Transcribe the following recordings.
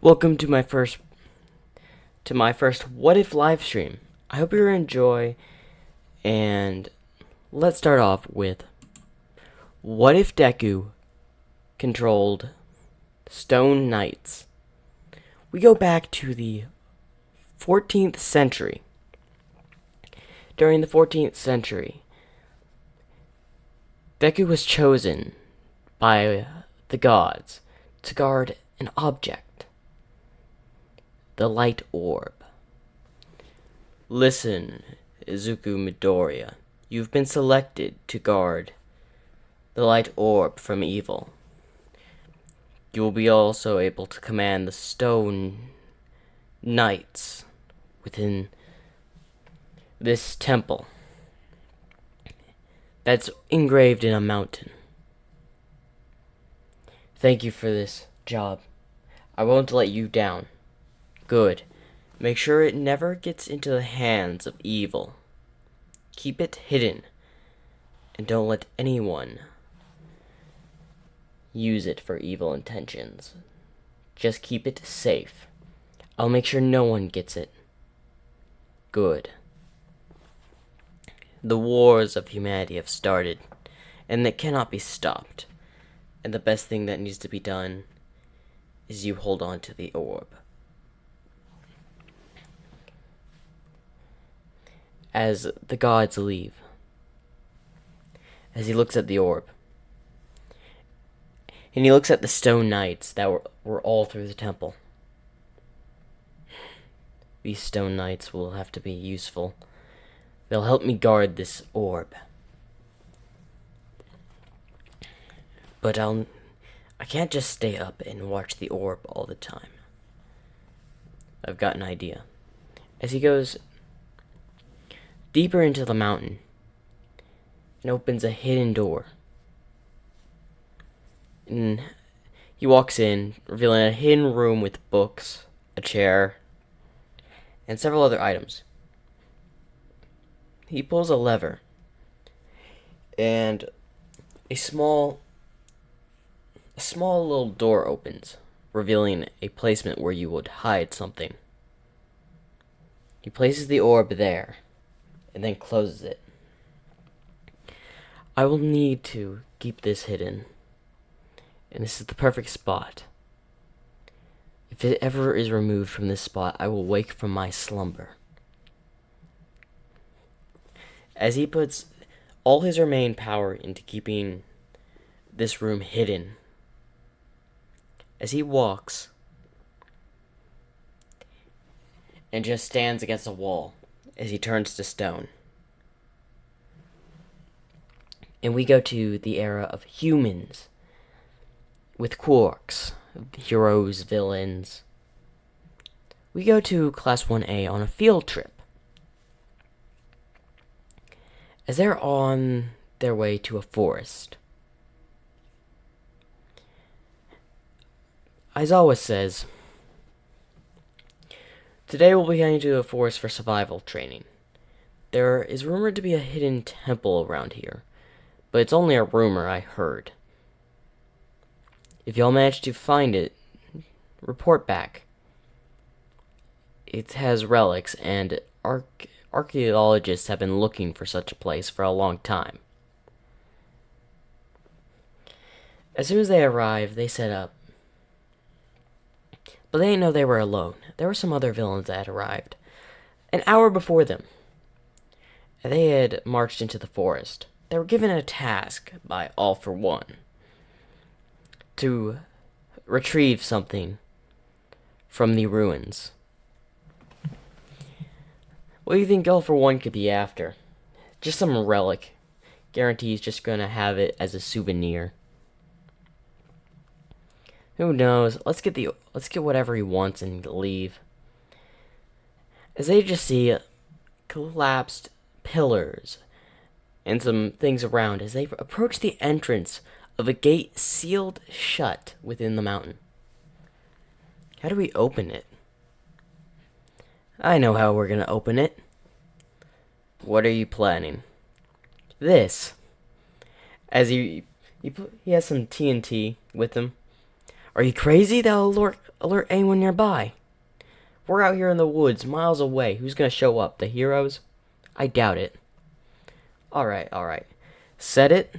Welcome to my first What If live stream. I hope you enjoy, and let's start off with what if Deku controlled stone knights? We go back to the 14th century. During the 14th century, Deku was chosen by the gods to guard an object, the light orb. Listen, Izuku Midoriya, you've been selected to guard the light orb from evil. You will be also able to command the stone knights within this temple that's engraved in a mountain. Thank you for this job. I won't let you down. Good. Make sure it never gets into the hands of evil. Keep it hidden, and don't let anyone use it for evil intentions. Just keep it safe. I'll make sure no one gets it. Good. The wars of humanity have started, and they cannot be stopped. And the best thing that needs to be done is you hold on to the orb. As the gods leave, as he looks at the orb, and he looks at the stone knights that were all through the temple. These stone knights will have to be useful. They'll help me guard this orb. But I can't just stay up and watch the orb all the time. I've got an idea. As he goes deeper into the mountain and opens a hidden door. And he walks in, revealing a hidden room with books, a chair, and several other items. He pulls a lever, and a small little door opens, revealing a placement where you would hide something. He places the orb there, and then closes it. I will need to keep this hidden, and this is the perfect spot. If it ever is removed from this spot, I will wake from my slumber. As he puts all his remaining power into keeping this room hidden, as he walks and just stands against a wall as he turns to stone. And we go to the era of humans with quarks, heroes, villains. We go to Class 1A on a field trip. As they're on their way to a forest, Aizawa says, "Today we'll be heading to a forest for survival training. There is rumored to be a hidden temple around here, but it's only a rumor I heard. If y'all manage to find it, report back. It has relics, and archaeologists have been looking for such a place for a long time." As soon as they arrive, they set up. But they didn't know they were alone. There were some other villains that had arrived an hour before them. They had marched into the forest. They were given a task by All for One to retrieve something from the ruins. What do you think All for One could be after? Just some relic. Guarantees just gonna have it as a souvenir. Who knows? Let's get whatever he wants and leave. As they just see collapsed pillars and some things around as they approach the entrance of a gate sealed shut within the mountain. How do we open it? I know how we're gonna open it. What are you planning? This. As he has some TNT with him. Are you crazy? That'll alert anyone nearby. We're out here in the woods, miles away. Who's gonna show up? The heroes? I doubt it. Alright, alright. Set it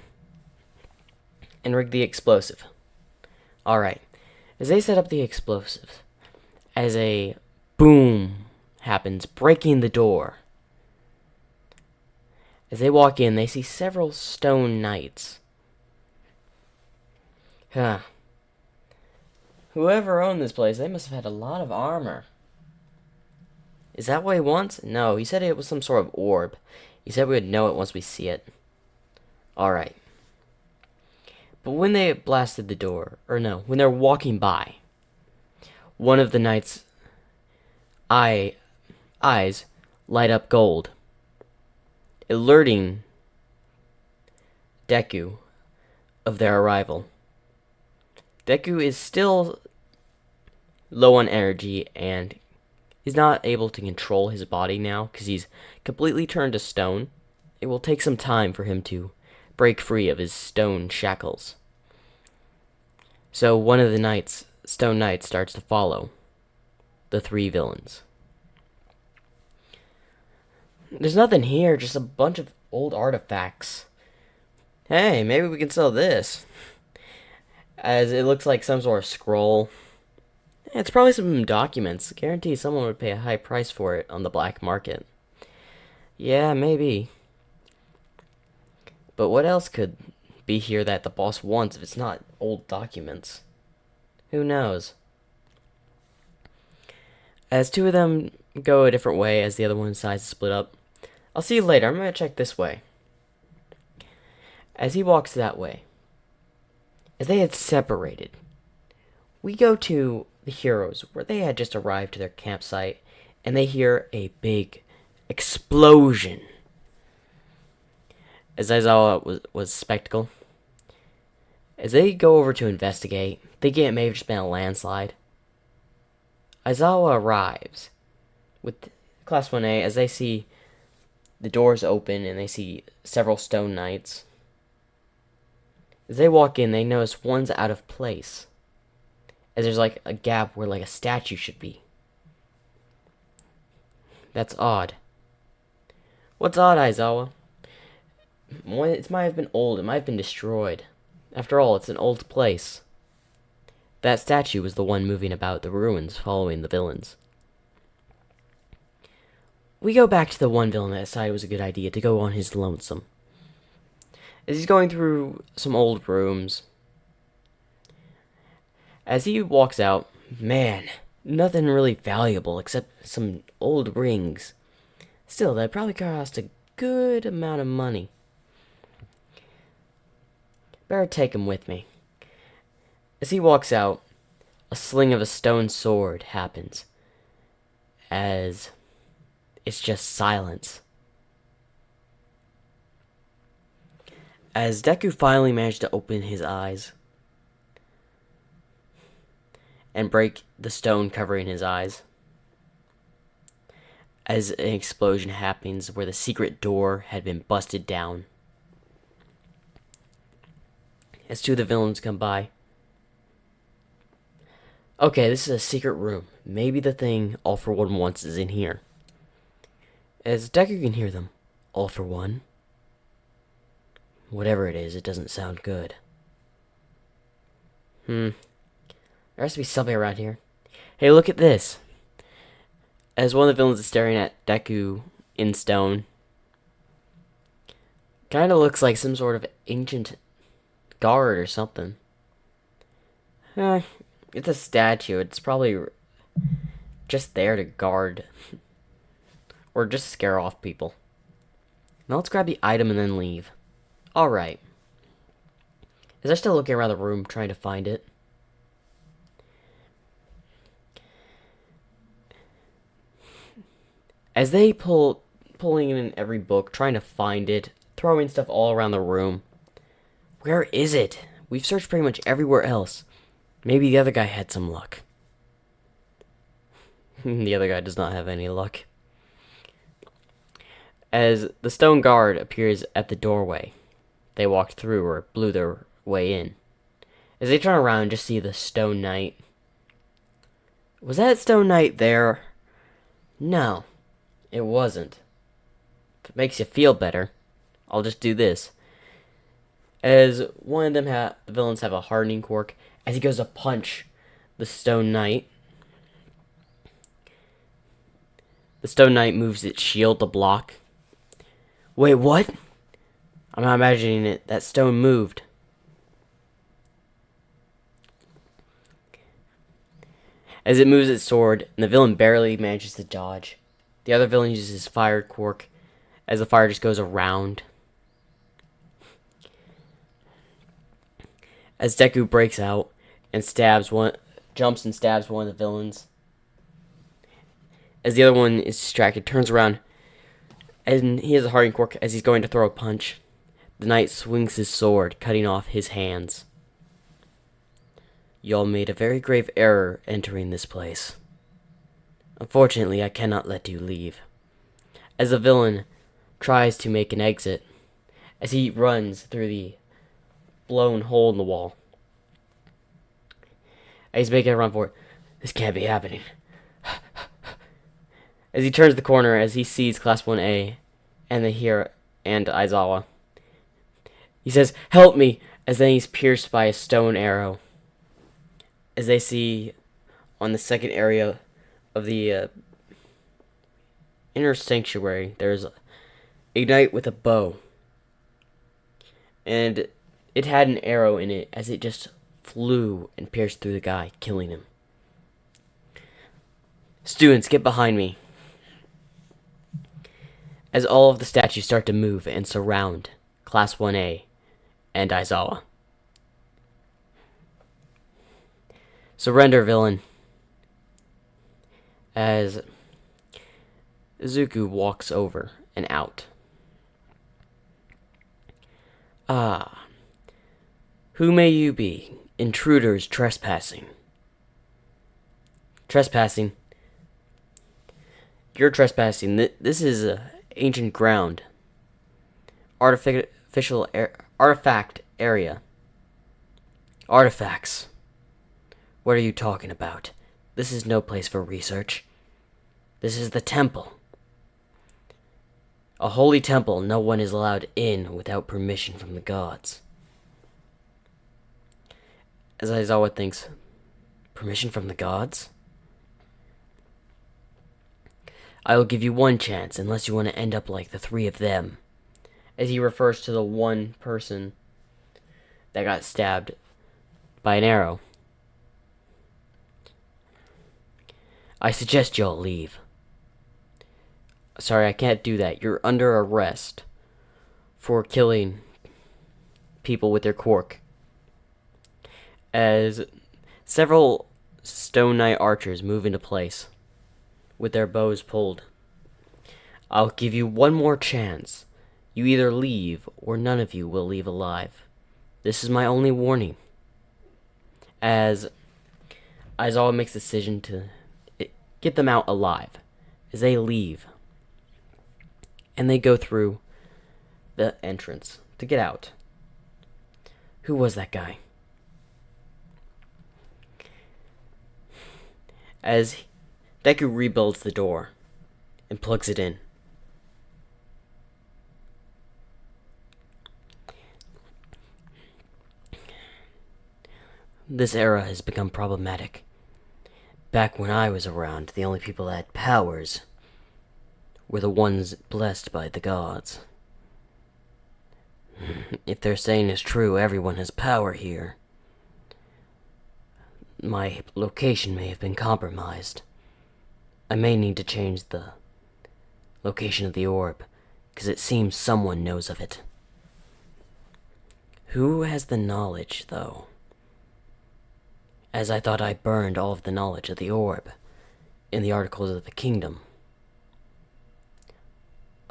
and rig the explosive. Alright. As they set up the explosive, as a boom happens, breaking the door. As they walk in, they see several stone knights. Huh. Whoever owned this place, they must have had a lot of armor. Is that what he wants? No, he said it was some sort of orb. He said we would know it once we see it. Alright. But when they blasted the door, or no, when they're walking by, one of the knights' eyes light up gold, alerting Deku of their arrival. Deku is still low on energy and is not able to control his body now because he's completely turned to stone. It will take some time for him to break free of his stone shackles. So one of the stone knights starts to follow the three villains. There's nothing here, just a bunch of old artifacts. Hey, maybe we can sell this. As it looks like some sort of scroll. It's probably some documents. Guarantee someone would pay a high price for it on the black market. Yeah, maybe. But what else could be here that the boss wants if it's not old documents? Who knows? As two of them go a different way as the other one decides to split up. I'll see you later. I'm going to check this way. As he walks that way, as they had separated, we go to the heroes where they had just arrived to their campsite and they hear a big explosion. As Aizawa was spectacle. As they go over to investigate, thinking it may have just been a landslide, Aizawa arrives with Class 1A as they see the doors open and they see several stone knights. As they walk in, they notice one's out of place, as there's like a gap where like a statue should be. That's odd. What's odd, Aizawa? It might have been old, it might have been destroyed. After all, it's an old place. That statue was the one moving about the ruins following the villains. We go back to the one villain that decided it was a good idea to go on his lonesome. As he's going through some old rooms, as he walks out, man, nothing really valuable except some old rings. Still, that probably cost a good amount of money. Better take him with me. As he walks out, a sling of a stone sword happens, as it's just silence. As Deku finally managed to open his eyes and break the stone covering his eyes, as an explosion happens where the secret door had been busted down. As two of the villains come by. Okay, this is a secret room. Maybe the thing All For One wants is in here. As Deku can hear them. All For One. Whatever it is, it doesn't sound good. There has to be something around here. Hey, look at this. As one of the villains is staring at Deku in stone. Kind of looks like some sort of ancient guard or something. It's a statue. It's probably just there to guard. Or just scare off people. Now let's grab the item and then leave. Alright. As they're still looking around the room trying to find it. As they pulling in every book, trying to find it, throwing stuff all around the room. Where is it? We've searched pretty much everywhere else. Maybe the other guy had some luck. The other guy does not have any luck. As the stone guard appears at the doorway they walked through or blew their way in. As they turn around and just see the Stone Knight. Was that Stone Knight there? No, it wasn't. If it makes you feel better, I'll just do this. As one of them the villains have a hardening quirk, as he goes to punch the Stone Knight, the Stone Knight moves its shield to block. Wait, what? I'm not imagining it. That stone moved. As it moves its sword, and the villain barely manages to dodge, the other villain uses his fire quirk as the fire just goes around. As Deku breaks out and jumps and stabs one of the villains. As the other one is distracted, turns around, and he has a hardening quirk as he's going to throw a punch. The knight swings his sword, cutting off his hands. Y'all made a very grave error entering this place. Unfortunately, I cannot let you leave. As the villain tries to make an exit, as he runs through the blown hole in the wall. As he's making a run for it. This can't be happening. As he turns the corner, as he sees Class 1A and Aizawa. He says, "Help me!" As then he's pierced by a stone arrow. As they see on the second area of the inner sanctuary, there's a knight with a bow. And it had an arrow in it as it just flew and pierced through the guy, killing him. Students, get behind me. As all of the statues start to move and surround Class 1A and Aizawa. Surrender, villain. As Izuku walks over and out. Ah. Who may you be? Intruders trespassing. Trespassing. You're trespassing. This is ancient ground. Artifact area. Artifacts. What are you talking about? This is no place for research. This is the temple. A holy temple no one is allowed in without permission from the gods. As Aizawa thinks, permission from the gods? I will give you one chance unless you want to end up like the three of them. As he refers to the one person that got stabbed by an arrow. I suggest y'all leave. Sorry, I can't do that. You're under arrest for killing people with their quirk. As several Stone Knight archers move into place with their bows pulled. I'll give you one more chance. You either leave or none of you will leave alive. This is my only warning. As Aizawa makes the decision to get them out alive. As they leave. And they go through the entrance to get out. Who was that guy? As Deku rebuilds the door and plugs it in. This era has become problematic. Back when I was around, the only people that had powers were the ones blessed by the gods. If their saying is true, everyone has power here. My location may have been compromised. I may need to change the location of the orb, because it seems someone knows of it. Who has the knowledge, though? As I thought I burned all of the knowledge of the orb in the Articles of the Kingdom.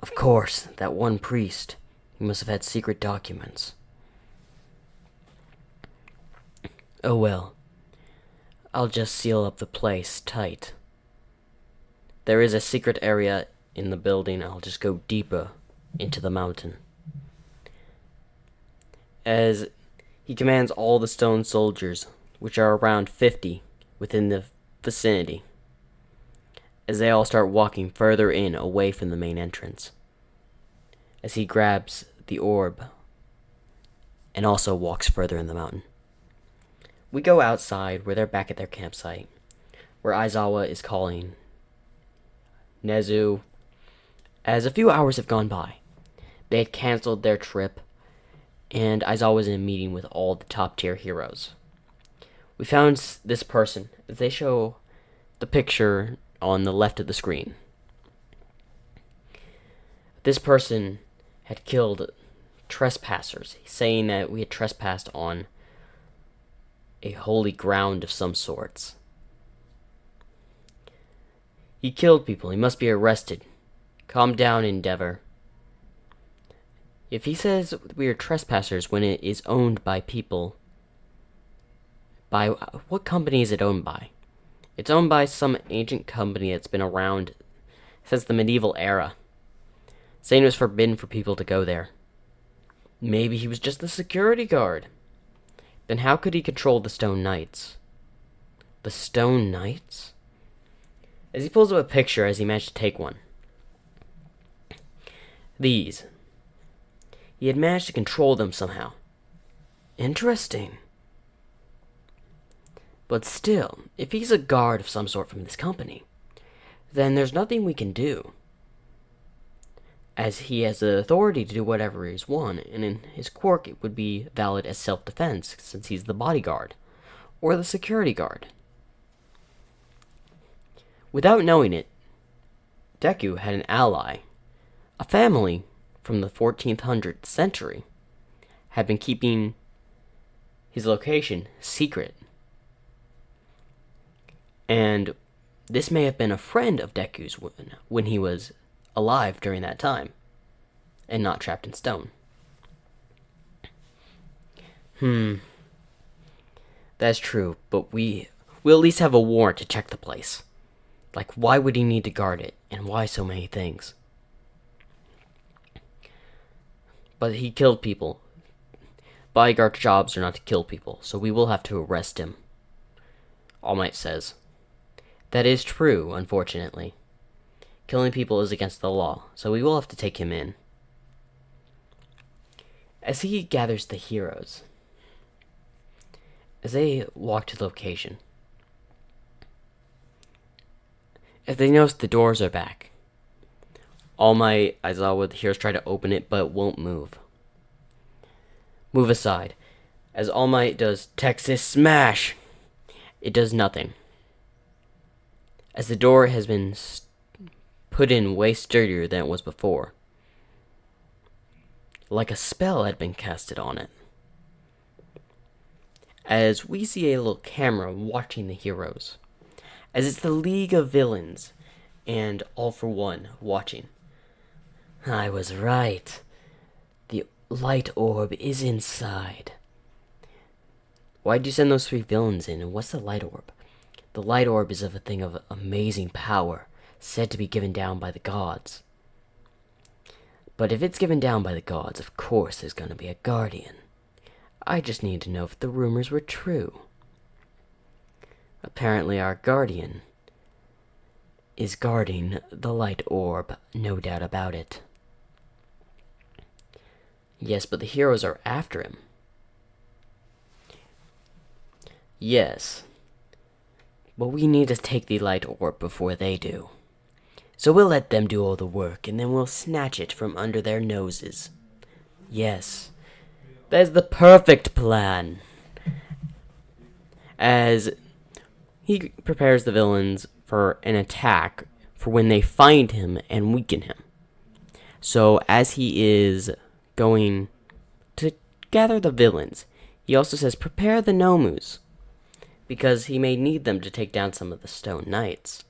Of course, that one priest, he must have had secret documents. Oh well, I'll just seal up the place tight. There is a secret area in the building. I'll just go deeper into the mountain. As He commands all the stone soldiers, which are around 50 within the vicinity, as they all start walking further in away from the main entrance, as he grabs the orb and also walks further in the mountain. We go outside where they're back at their campsite, where Aizawa is calling Nezu, as a few hours have gone by. They had canceled their trip, and Aizawa was in a meeting with all the top-tier heroes. We found this person, as they show the picture on the left of the screen. This person had killed trespassers, saying that we had trespassed on a holy ground of some sorts. He killed people. He must be arrested. Calm down, Endeavor. If he says we are trespassers when it is owned by people, by what company is it owned by? It's owned by some ancient company that's been around since the medieval era, saying it was forbidden for people to go there. Maybe he was just the security guard. Then how could he control the Stone Knights? The Stone Knights? As he pulls up a picture, as he managed to take one. These. He had managed to control them somehow. Interesting. But still, if he's a guard of some sort from this company, then there's nothing we can do, as he has the authority to do whatever he's won, and in his quirk it would be valid as self-defense, since he's the bodyguard, or the security guard. Without knowing it, Deku had an ally, a family from the 1400th century, had been keeping his location secret. And this may have been a friend of Deku's when he was alive during that time, and not trapped in stone. That's true, but we'll at least have a warrant to check the place. Like, why would he need to guard it, and why so many things? But he killed people. Bodyguard jobs are not to kill people, so we will have to arrest him, All Might says. That is true, unfortunately. Killing people is against the law, so we will have to take him in. As he gathers the heroes, as they walk to the location, as they notice the doors are back, All Might, Aizawa, the heroes try to open it, but it won't move. Move aside. As All Might does Texas Smash, it does nothing, as the door has been put in way sturdier than it was before, like a spell had been casted on it. As we see a little camera watching the heroes, as it's the League of Villains and All for One watching. I was right. The light orb is inside. Why'd you send those 3 villains in, and what's the light orb? The light orb is of a thing of amazing power, said to be given down by the gods. But if it's given down by the gods, of course there's gonna be a guardian. I just need to know if the rumors were true. Apparently our guardian is guarding the light orb, no doubt about it. Yes, but the heroes are after him. Yes. But we need to take the light orb before they do. So we'll let them do all the work, and then we'll snatch it from under their noses. Yes. That is the perfect plan. As he prepares the villains for an attack for when they find him and weaken him. So as he is going to gather the villains, he also says, prepare the Nomus, because he may need them to take down some of the Stone Knights.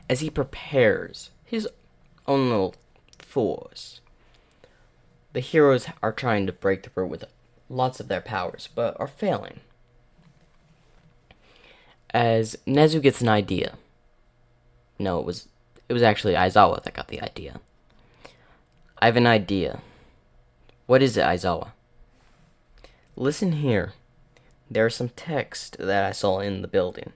As he prepares his own little force, the heroes are trying to break through with lots of their powers, but are failing. As Nezu gets an idea. No, it was actually Aizawa that got the idea. I have an idea. What is it, Aizawa? Listen here. There is some text that I saw in the building,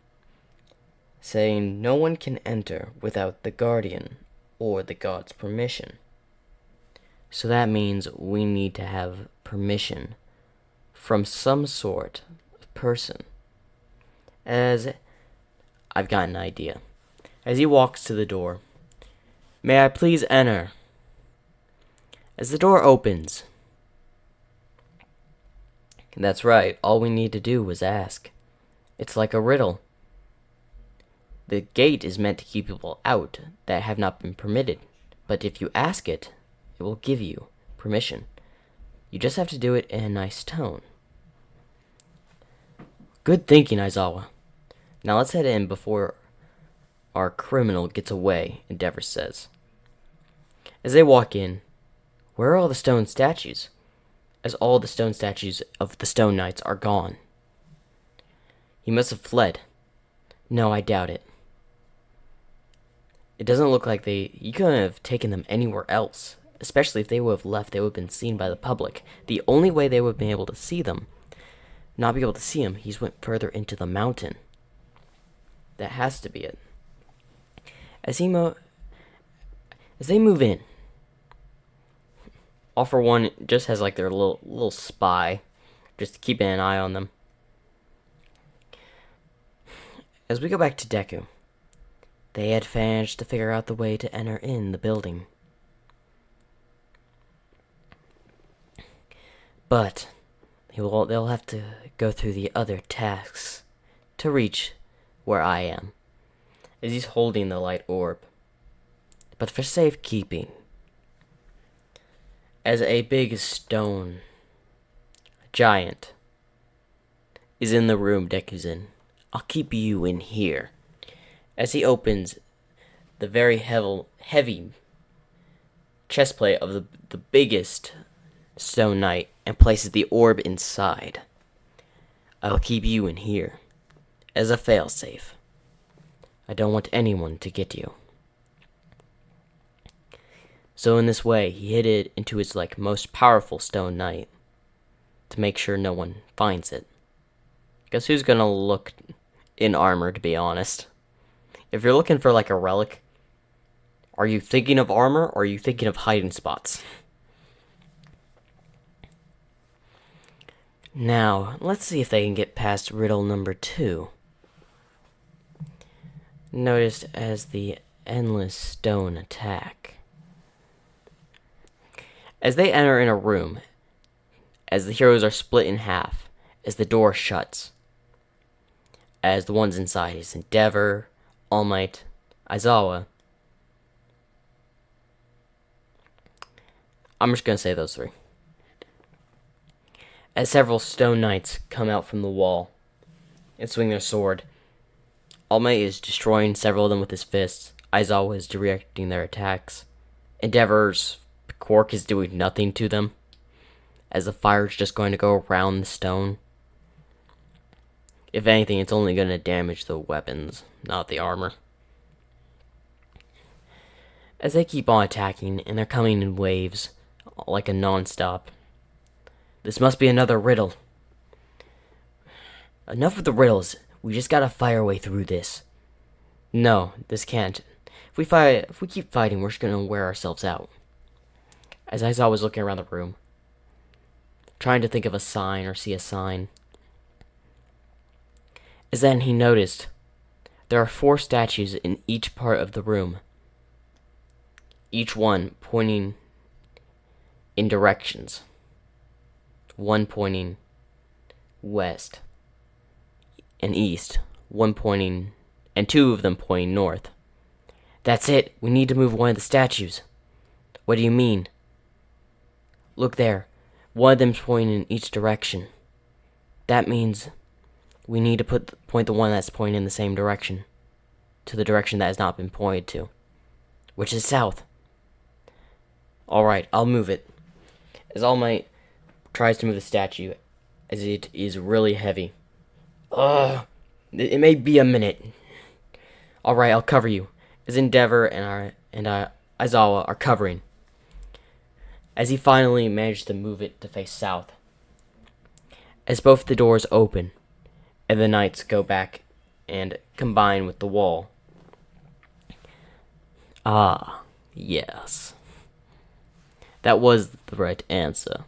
saying no one can enter without the guardian or the god's permission. So that means we need to have permission from some sort of person. As I've got an idea. As he walks to the door, may I please enter? As the door opens, that's right, all we need to do is ask. It's like a riddle. The gate is meant to keep people out that have not been permitted, but if you ask it, it will give you permission. You just have to do it in a nice tone. Good thinking, Aizawa. Now let's head in before our criminal gets away, Endeavor says. As they walk in, where are all the stone statues? As all the stone statues of the Stone Knights are gone. He must have fled. No, I doubt it. It doesn't look like you couldn't have taken them anywhere else. Especially if they would have left, they would have been seen by the public. The only way they would have been able to see them, not be able to see him, he's went further into the mountain. That has to be it. As they move in, All for One just has like their little spy, just keeping an eye on them. As we go back to Deku, they had managed to figure out the way to enter in the building. But they'll have to go through the other tasks to reach where I am. As he's holding the light orb. But for safekeeping, as a big stone giant is in the room Deku's in, I'll keep you in here. As he opens the very heavy chestplate of the biggest Stone Knight and places the orb inside. I'll keep you in here as a failsafe. I don't want anyone to get you. So in this way, he hid it into his most powerful Stone Knight to make sure no one finds it. Because who's gonna look in armor, to be honest? If you're looking for a relic, are you thinking of armor or are you thinking of hiding spots? Now, let's see if they can get past riddle number 2. Noticed as the endless stone attack. As they enter in a room, as the heroes are split in half, as the door shuts, as the ones inside is Endeavor, All Might, Aizawa. I'm just gonna say those 3. As several Stone Knights come out from the wall and swing their sword, All Might is destroying several of them with his fists. Aizawa is directing their attacks. Endeavor's quirk is doing nothing to them, as the fire is just going to go around the stone. If anything, it's only going to damage the weapons, not the armor. As they keep on attacking, and they're coming in waves, like a non-stop. This must be another riddle. Enough of the riddles. We just gotta fight our way through this. No, this can't. If we keep fighting, we're just gonna wear ourselves out. As Aizawa was looking around the room, trying to think of a sign or see a sign. As then he noticed there are 4 statues in each part of the room. Each one pointing in directions. One pointing west and east. One pointing, and 2 of them pointing north. That's it. We need to move one of the statues. What do you mean? Look there. One of them's pointing in each direction. That means we need to point the one that's pointing in the same direction to the direction that has not been pointed to, which is south. Alright, I'll move it. as All Might tries to move the statue, as it is really heavy. Ugh! It may be a minute. Alright, I'll cover you. As Endeavor and Aizawa are covering. As he finally managed to move it to face south. As both the doors open, and the knights go back and combine with the wall. Ah, yes. That was the right answer.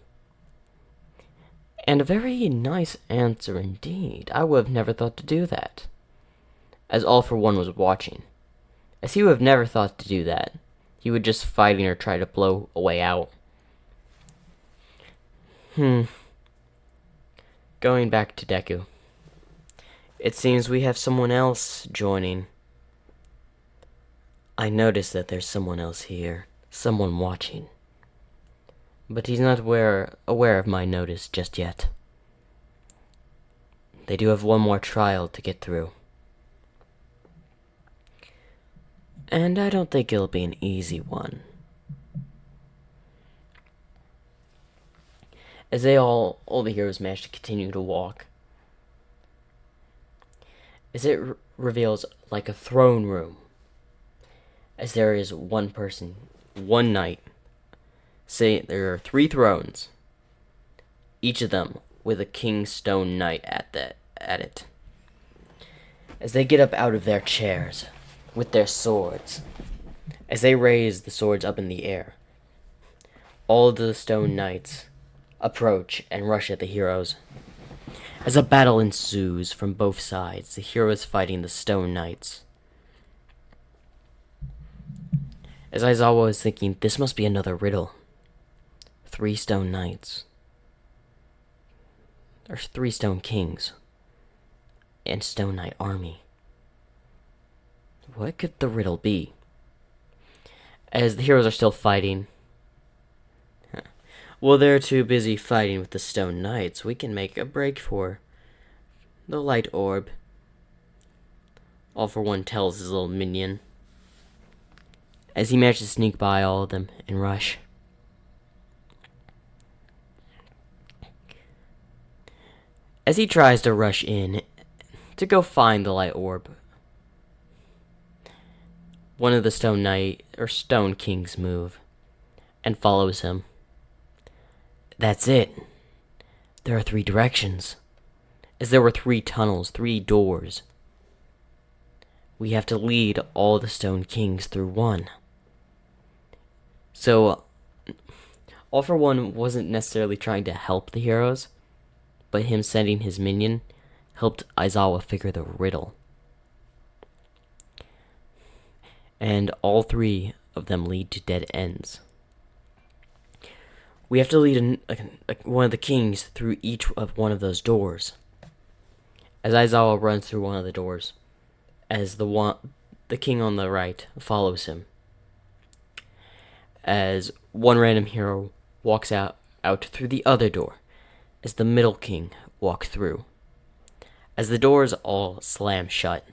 And a very nice answer indeed. I would have never thought to do that. As All for One was watching. As he would have never thought to do that. He would just fighting or try to blow a way out. Going back to Deku. It seems we have someone else joining. I notice that there's someone else here. Someone watching. But he's not aware of my notice just yet. They do have one more trial to get through. And I don't think it'll be an easy one. As all the heroes manage to continue to walk. As it reveals like a throne room. As there is one person, one knight. Say there are 3 thrones. Each of them with a king stone knight at it. As they get up out of their chairs with their swords. As they raise the swords up in the air. All the stone knights approach and rush at the heroes. As a battle ensues from both sides, the heroes fighting the stone knights. As Aizawa was thinking, this must be another riddle. 3 stone knights. Or 3 stone kings. And stone knight army. What could the riddle be? As the heroes are still fighting. Well, they're too busy fighting with the stone knights. We can make a break for the light orb. All for One tells his little minion. As he manages to sneak by all of them and rush. As he tries to rush in to go find the light orb. One of the stone kings move and follows him. That's it. There are 3 directions. As there were 3 tunnels, 3 doors. We have to lead all the stone kings through one. So, All for One wasn't necessarily trying to help the heroes, but him sending his minion helped Aizawa figure the riddle. And all 3 of them lead to dead ends. We have to lead one of the kings through each of one of those doors. As Aizawa runs through one of the doors, as the king on the right follows him. As one random hero walks out through the other door, as the middle king walks through. As the doors all slam shut.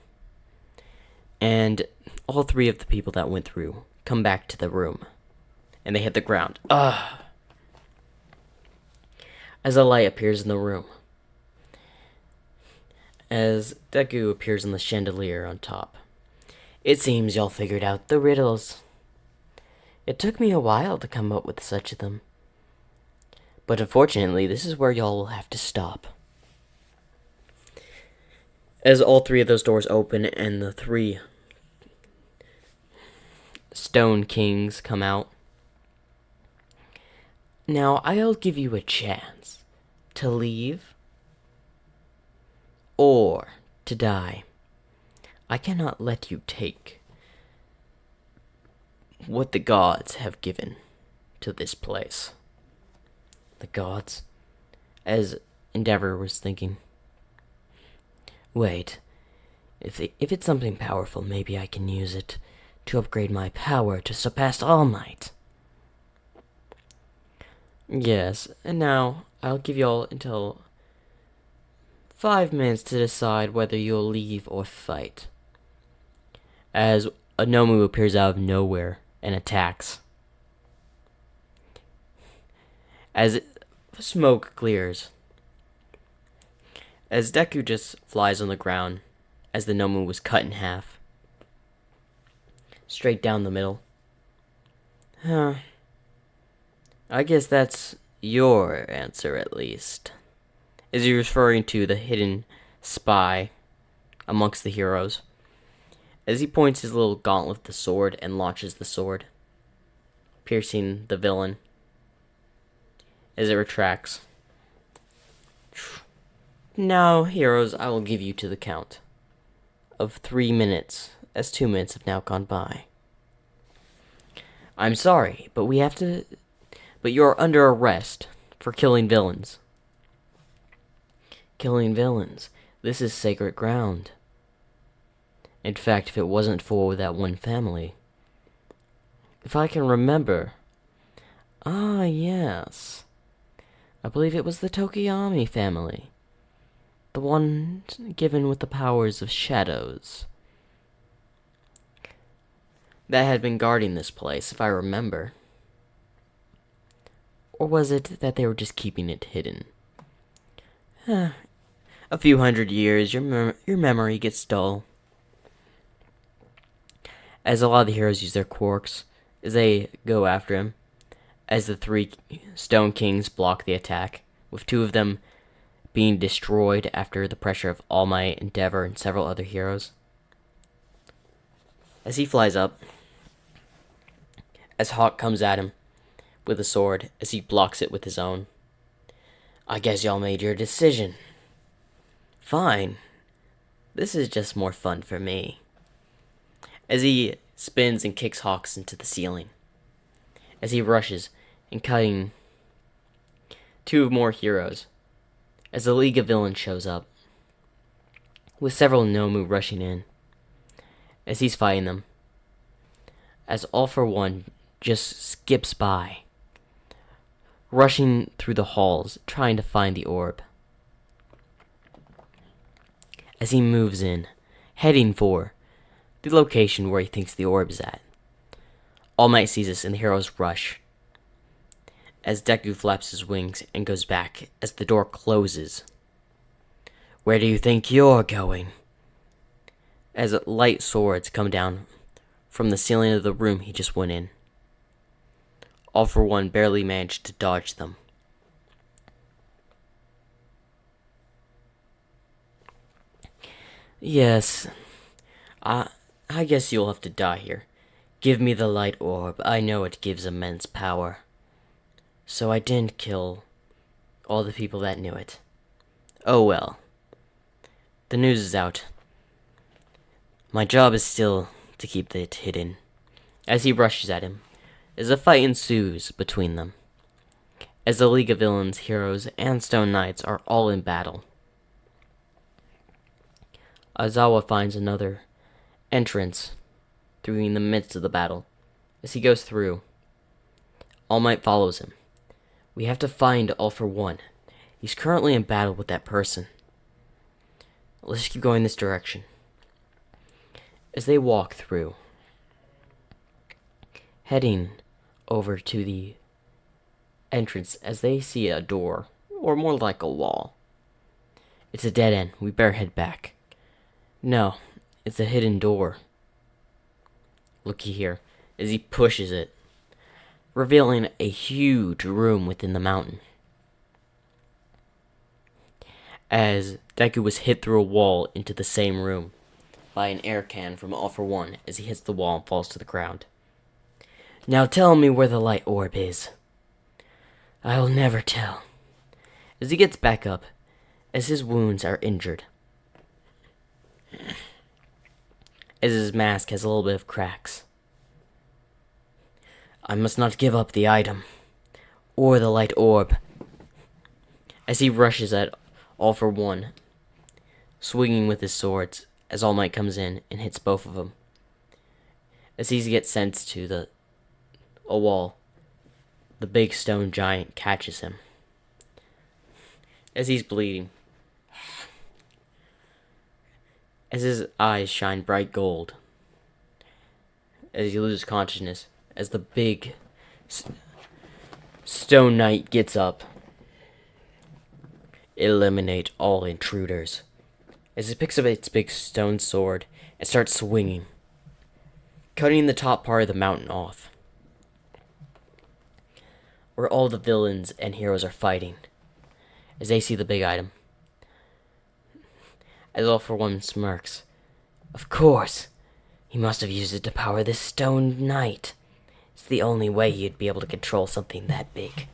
And all 3 of the people that went through come back to the room. And they hit the ground. As a light appears in the room. As Deku appears on the chandelier on top. It seems y'all figured out the riddles. It took me a while to come up with such of them. But unfortunately, this is where y'all will have to stop. As all 3 of those doors open and the 3 stone kings come out. Now, I'll give you a chance to leave or to die. I cannot let you take what the gods have given to this place. The gods? As Endeavor was thinking. Wait, if it's something powerful, maybe I can use it to upgrade my power to surpass All Might. Yes, and now I'll give you all until 5 minutes to decide whether you'll leave or fight. As a Nomu appears out of nowhere and attacks. As smoke clears, as Deku just flies on the ground, as the Nomu was cut in half, straight down the middle. Huh. I guess that's your answer, at least. Is he referring to the hidden spy amongst the heroes? As he points his little gauntlet with the sword and launches the sword, piercing the villain. As it retracts. Now, heroes, I will give you to the count of 3 minutes, as 2 minutes have now gone by. I'm sorry, but you're under arrest for killing villains. Killing villains. This is sacred ground. In fact, if it wasn't for that one family. If I can remember. Ah, yes. I believe it was the Tokiyami family. The one given with the powers of shadows. That had been guarding this place, if I remember. Or was it that they were just keeping it hidden? A few hundred years, your memory gets dull. As a lot of the heroes use their quirks, as they go after him, as the 3 Stone Kings block the attack, with 2 of them being destroyed after the pressure of All Might, Endeavor, and several other heroes. As he flies up, as Hawk comes at him with a sword, as he blocks it with his own. I guess y'all made your decision. Fine. This is just more fun for me. As he spins and kicks Hawks into the ceiling. As he rushes and cutting 2 more heroes. As the League of Villains shows up. With several Nomu rushing in. As he's fighting them. As All for One just skips by. Rushing through the halls, trying to find the orb. As he moves in, heading for the location where he thinks the orb is at. All Might sees this and the heroes rush. As Deku flaps his wings and goes back as the door closes. Where do you think you're going? As light swords come down from the ceiling of the room he just went in. All for One barely managed to dodge them. Yes, I guess you'll have to die here. Give me the light orb. I know it gives immense power. So I didn't kill all the people that knew it. Oh well. The news is out. My job is still to keep it hidden. As he rushes at him, as a fight ensues between them. As the League of Villains, heroes, and Stone Knights are all in battle. Aizawa finds another entrance through in the midst of the battle. As he goes through, All Might follows him. We have to find All for One. He's currently in battle with that person. Let's keep going this direction. As they walk through, heading over to the entrance as they see a door, or more like a wall. It's a dead end. We better head back. No, it's a hidden door. Looky here, as he pushes it, revealing a huge room within the mountain. As Deku was hit through a wall into the same room by an air can from All for One as he hits the wall and falls to the ground. Now tell me where the light orb is. I'll never tell. As he gets back up, as his wounds are injured. As his mask has a little bit of cracks. I must not give up the item, or the light orb. As he rushes at All for One, swinging with his swords, as All Might comes in and hits both of them. As he gets sent to a wall, the big stone giant catches him. As he's bleeding, as his eyes shine bright gold, as he loses consciousness, as the big Stone Knight gets up. Eliminate all intruders. As it picks up its big stone sword and starts swinging, cutting the top part of the mountain off, where all the villains and heroes are fighting, as they see the big item. As All for One smirks. Of course, he must have used it to power this Stone Knight. It's the only way he'd be able to control something that big.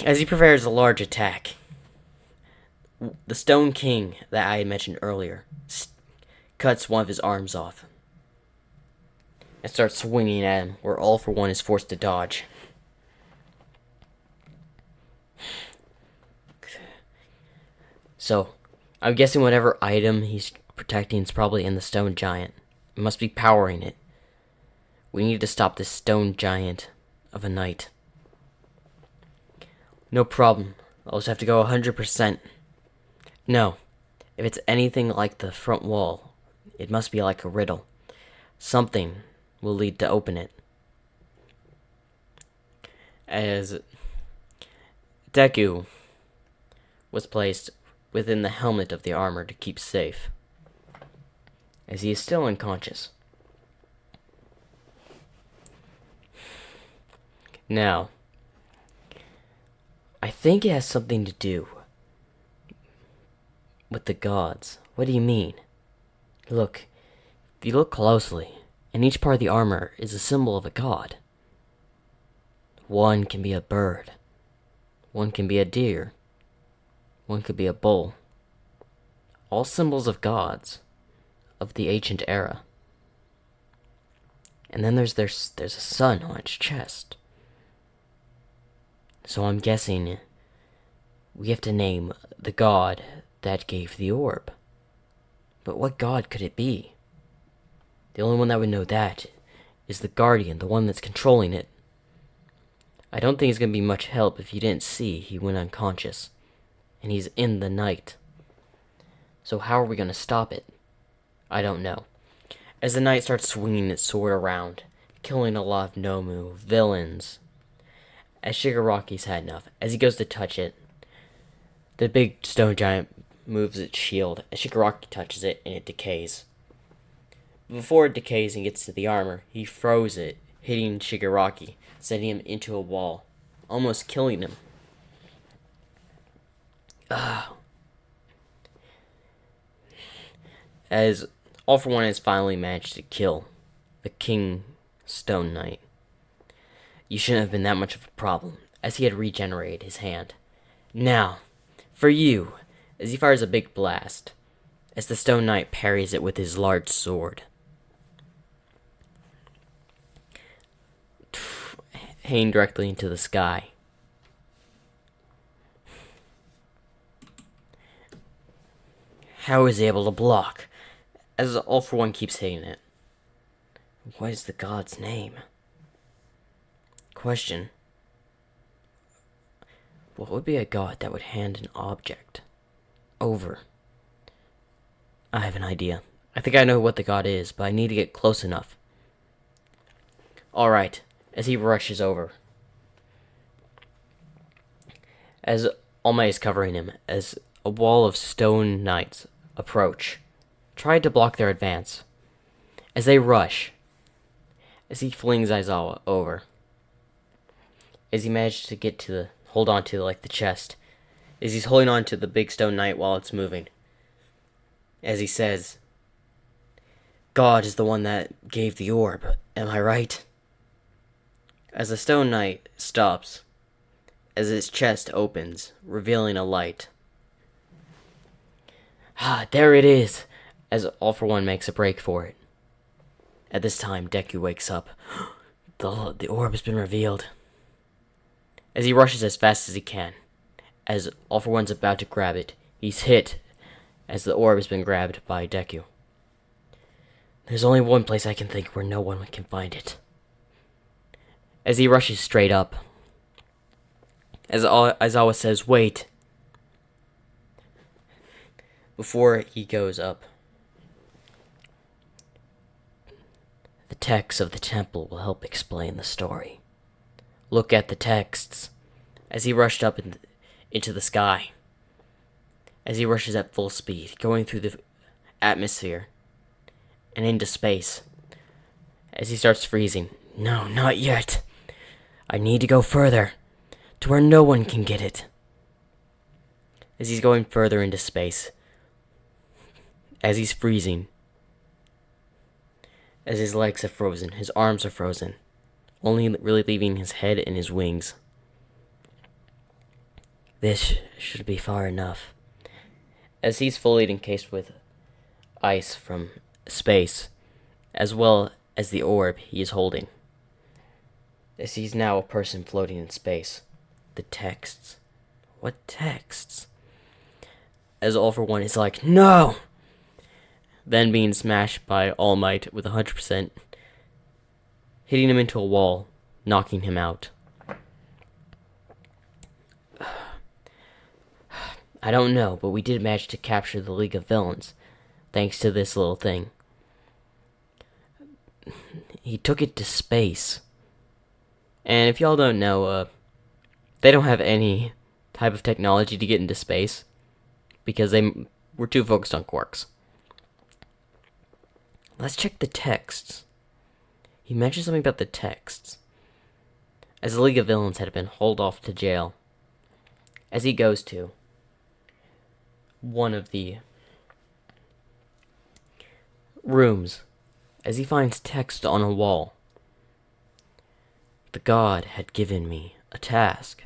As he prepares a large attack, the Stone King that I had mentioned earlier cuts one of his arms off and starts swinging at him, where All for One is forced to dodge. So, I'm guessing whatever item he's protecting is probably in the Stone Giant. It must be powering it. We need to stop this Stone Giant of a knight. No problem. I'll just have to go 100%. No. If it's anything like the front wall, it must be like a riddle. Something will lead to open it. As Deku was placed within the helmet of the armor to keep safe, as he is still unconscious. Now, I think it has something to do with the gods. What do you mean? Look, if you look closely, and each part of the armor is a symbol of a god. One can be a bird. One can be a deer. One could be a bull. All symbols of gods of the ancient era. And then there's a sun on its chest. So I'm guessing we have to name the god that gave the orb. But what god could it be? The only one that would know that is the guardian, the one that's controlling it. I don't think it's going to be much help if you didn't see he went unconscious. And he's in the night. So how are we going to stop it? I don't know. As the knight starts swinging its sword around, killing a lot of Nomu, villains. As Shigaraki's had enough, as he goes to touch it, the big stone giant moves its shield. As Shigaraki touches it, and it decays. Before it decays and gets to the armor, he throws it, hitting Shigaraki, sending him into a wall, almost killing him. As All for One has finally managed to kill the King Stone Knight. You shouldn't have been that much of a problem, as he had regenerated his hand. Now, for you, as he fires a big blast, as the Stone Knight parries it with his large sword. Aimed directly into the sky. How is he able to block? As All for One keeps hitting it. What is the god's name? Question. What would be a god that would hand an object over? I have an idea. I think I know what the god is, but I need to get close enough. Alright, as he rushes over. As All Might is covering him, as a wall of stone knights approach, tried to block their advance. As they rush, as he flings Aizawa over, as he managed to get to hold on to the chest, as he's holding on to the big stone knight while it's moving, as he says, God is the one that gave the orb, am I right? As the stone knight stops, as his chest opens, revealing a light. Ah, there it is! As All for One makes a break for it. At this time, Deku wakes up. The orb has been revealed. As he rushes as fast as he can, as All for One's about to grab it, he's hit as the orb has been grabbed by Deku. There's only one place I can think where no one can find it. As he rushes straight up, as Aizawa says, wait. Before he goes up, the text of the temple will help explain the story. Look at the texts. As he rushed up into the sky. As he rushes at full speed, going through the atmosphere and into space. As he starts freezing. No, not yet. I need to go further, to where no one can get it. As he's going further into space. As he's freezing. As his legs have frozen, his arms are frozen, only really leaving his head and his wings. This should be far enough. As he's fully encased with ice from space, as well as the orb he is holding. As he's now a person floating in space. The texts. What texts? As All For One is like, no! Then being smashed by All Might with 100%, hitting him into a wall, knocking him out. I don't know, but we did manage to capture the League of Villains, thanks to this little thing. He took it to space. And if y'all don't know, they don't have any type of technology to get into space, because they were too focused on quarks. Let's check the texts. He mentioned something about the texts. As the League of Villains had been hauled off to jail. As he goes to one of the rooms. As he finds text on a wall. The god had given me a task.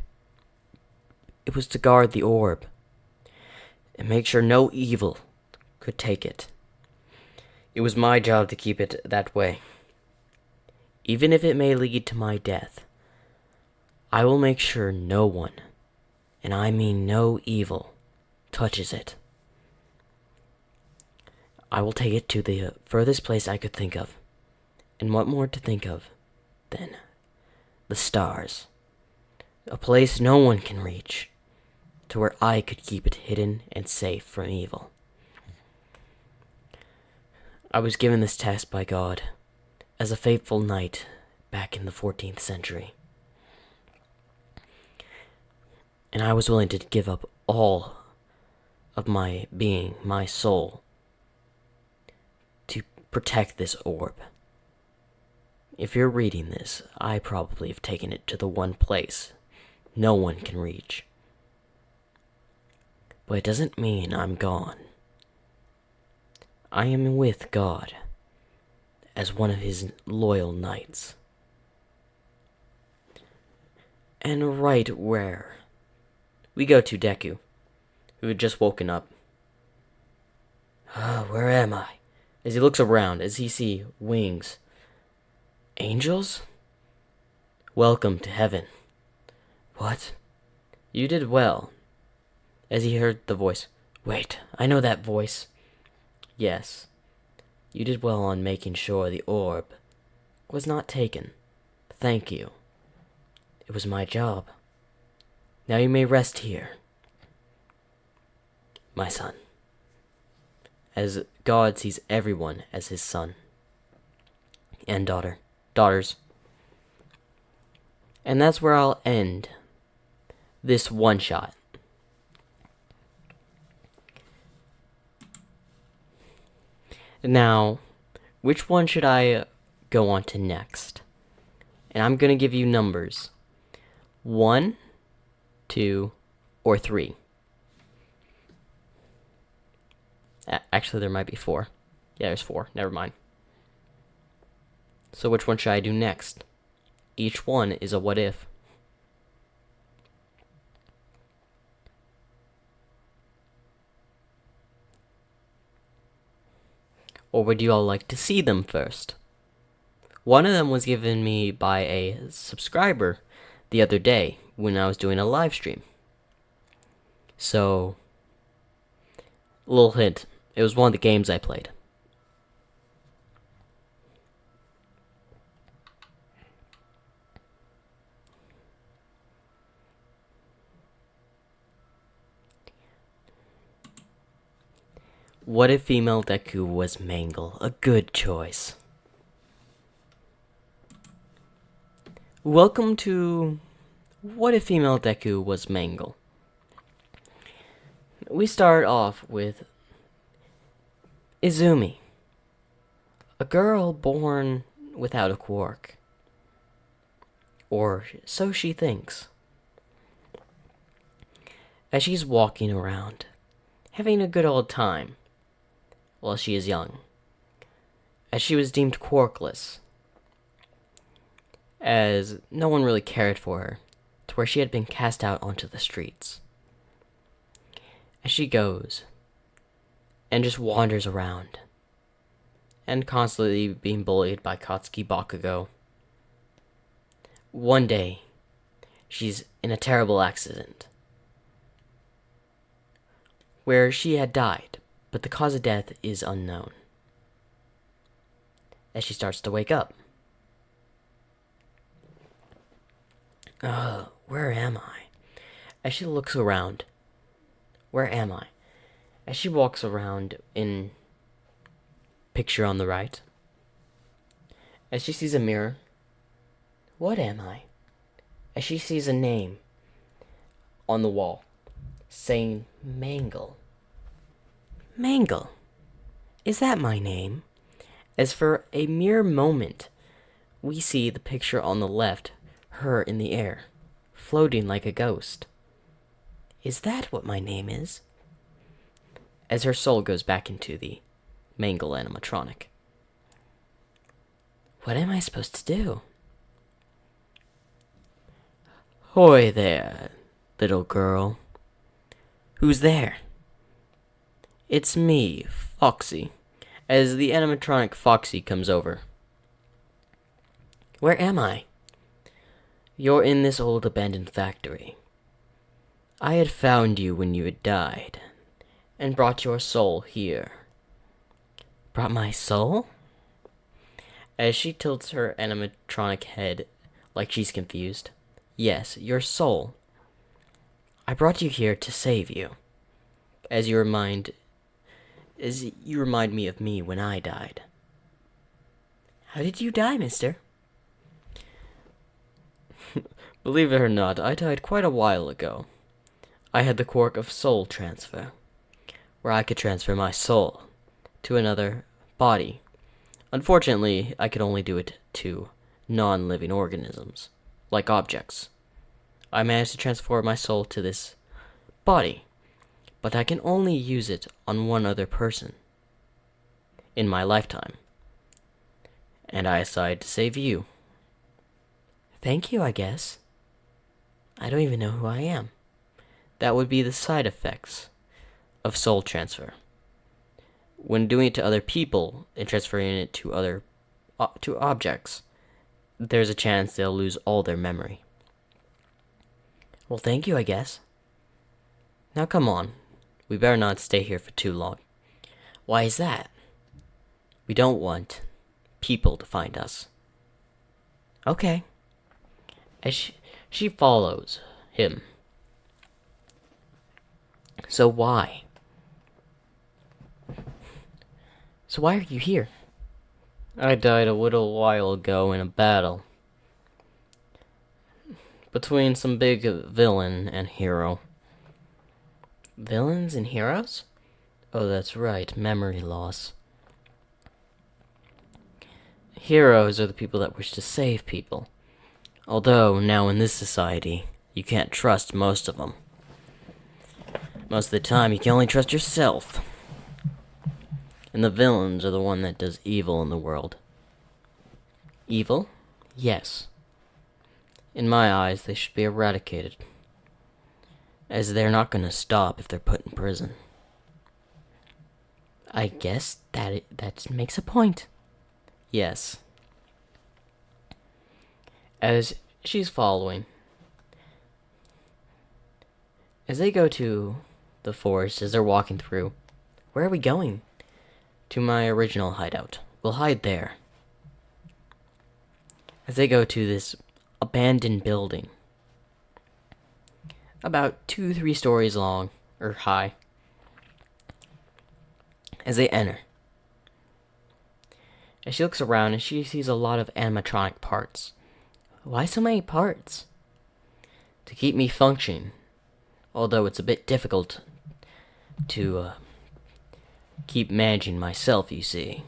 It was to guard the orb. And make sure no evil could take it. It was my job to keep it that way. Even if it may lead to my death, I will make sure no one, and I mean no evil, touches it. I will take it to the furthest place I could think of. And what more to think of than the stars. A place no one can reach, to where I could keep it hidden and safe from evil. I was given this task by God as a faithful knight back in the 14th century. And I was willing to give up all of my being, my soul, to protect this orb. If you're reading this, I probably have taken it to the one place no one can reach. But it doesn't mean I'm gone. I am with God as one of his loyal knights. And right where we go to Deku, who had just woken up. Where am I? As he looks around, as he sees wings. Angels? Welcome to heaven. What? You did well. As he heard the voice. Wait, I know that voice. Yes, you did well on making sure the orb was not taken. Thank you. It was my job. Now you may rest here, my son. As God sees everyone as his son and daughters. And that's where I'll end this one shot. Now, which one should I go on to next? And I'm going to give you numbers. 1, 2, or 3. Actually, there might be 4. Yeah, there's 4. Never mind. So which one should I do next? Each one is a what if. Or would you all like to see them first? One of them was given me by a subscriber the other day when I was doing a live stream. So, a little hint, it was one of the games I played. What if female Deku was Mangle? A good choice. Welcome to What If Female Deku Was Mangle? We start off with Izumi, a girl born without a quirk. Or so she thinks. As she's walking around, having a good old time, while she is young, as she was deemed quirkless, as no one really cared for her, to where she had been cast out onto the streets. As she goes, and just wanders around, and constantly being bullied by Katsuki Bakugo. One day, she's in a terrible accident, where she had died, but the cause of death is unknown. As she starts to wake up. Where am I? As she looks around, where am I? As she walks around in picture on the right, as she sees a mirror, what am I? As she sees a name on the wall, saying Mangle. Mangle, is that my name? As for a mere moment, we see the picture on the left, her in the air, floating like a ghost. Is that what my name is? As her soul goes back into the Mangle animatronic. What am I supposed to do? Hoy there, little girl. Who's there? It's me, Foxy, as the animatronic Foxy comes over. Where am I? You're in this old abandoned factory. I had found you when you had died, and brought your soul here. Brought my soul? As she tilts her animatronic head like she's confused. Yes, your soul. I brought you here to save you, as you remind me of me when I died. How did you die, mister? Believe it or not, I died quite a while ago. I had the quirk of soul transfer, where I could transfer my soul to another body. Unfortunately, I could only do it to non-living organisms, like objects. I managed to transfer my soul to this body, but I can only use it on one other person in my lifetime. And I decided to save you. Thank you, I guess. I don't even know who I am. That would be the side effects of soul transfer. When doing it to other people and transferring it to to objects, there's a chance they'll lose all their memory. Well, thank you, I guess. Now come on. We better not stay here for too long. Why is that? We don't want people to find us. Okay. As she follows him. So why? So why are you here? I died a little while ago in a battle between some big villain and hero. Villains and heroes? Oh, that's right, memory loss. Heroes are the people that wish to save people. Although, now in this society, you can't trust most of them. Most of the time, you can only trust yourself. And the villains are the one that does evil in the world. Evil? Yes. In my eyes, they should be eradicated, as they're not going to stop if they're put in prison. I guess that makes a point. Yes. As she's following, as they go to the forest, as they're walking through, where are we going? To my original hideout. We'll hide there. As they go to this abandoned building, about 2-3 stories long, or high. As they enter, as she looks around and she sees a lot of animatronic parts, Why so many parts? To keep me functioning. Although it's a bit difficult to keep managing myself, you see.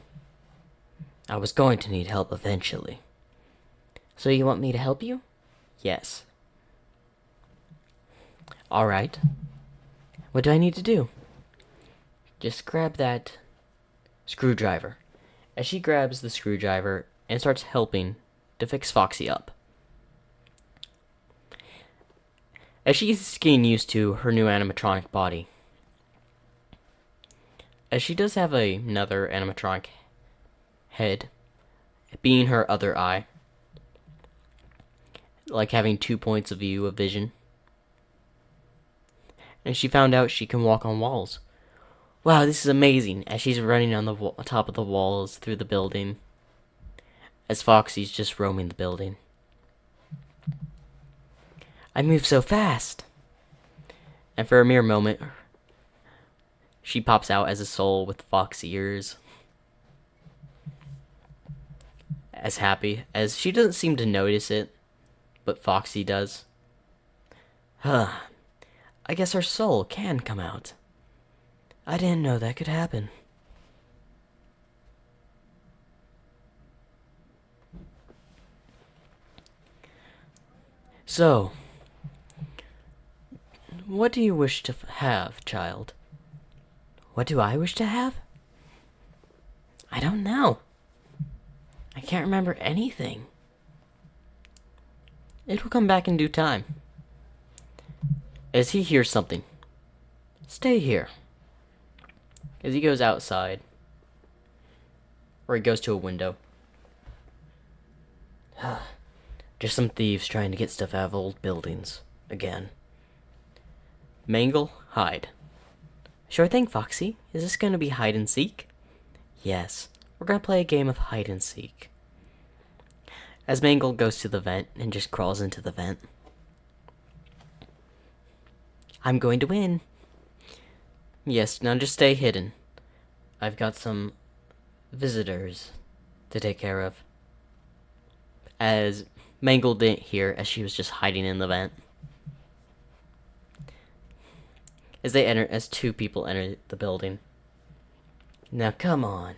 I was going to need help eventually. So you want me to help you? Yes. Alright. What do I need to do? Just grab that screwdriver. As she grabs the screwdriver and starts helping to fix Foxy up. As she's getting used to her new animatronic body. As she does have another animatronic head, being her other eye. Like having 2 points of view of vision. And she found out she can walk on walls. Wow, this is amazing, as she's running on the top of the walls through the building. As Foxy's just roaming the building. I move so fast! And for a mere moment, she pops out as a soul with fox ears. As happy, as she doesn't seem to notice it, but Foxy does. Huh. I guess her soul can come out. I didn't know that could happen. So, what do you wish to have, child? What do I wish to have? I don't know. I can't remember anything. It will come back in due time. As he hears something. Stay here. As he goes outside. Or he goes to a window. Just some thieves trying to get stuff out of old buildings. Again. Mangle, hide. Sure thing, Foxy. Is this going to be hide and seek? Yes. We're going to play a game of hide and seek. As Mangle goes to the vent and just crawls into the vent. I'm going to win. Yes, now just stay hidden. I've got some visitors to take care of. As Mangle didn't hear, as she was just hiding in the vent. As 2 people enter the building. Now come on.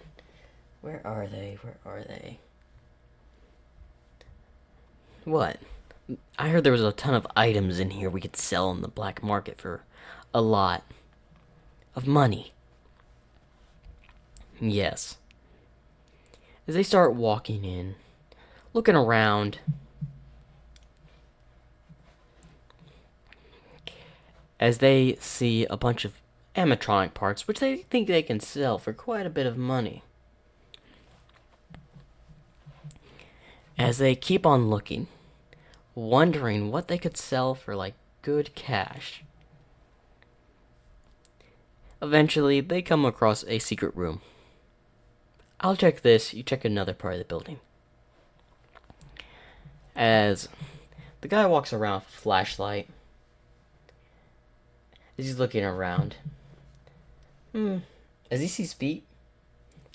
Where are they? Where are they? What? I heard there was a ton of items in here we could sell on the black market for a lot of money. Yes. As they start walking in, looking around, as they see a bunch of animatronic parts, which they think they can sell for quite a bit of money. As they keep on looking, wondering what they could sell for, like, good cash. Eventually, they come across a secret room. I'll check this, you check another part of the building. As the guy walks around with a flashlight, as he's looking around. As he sees feet,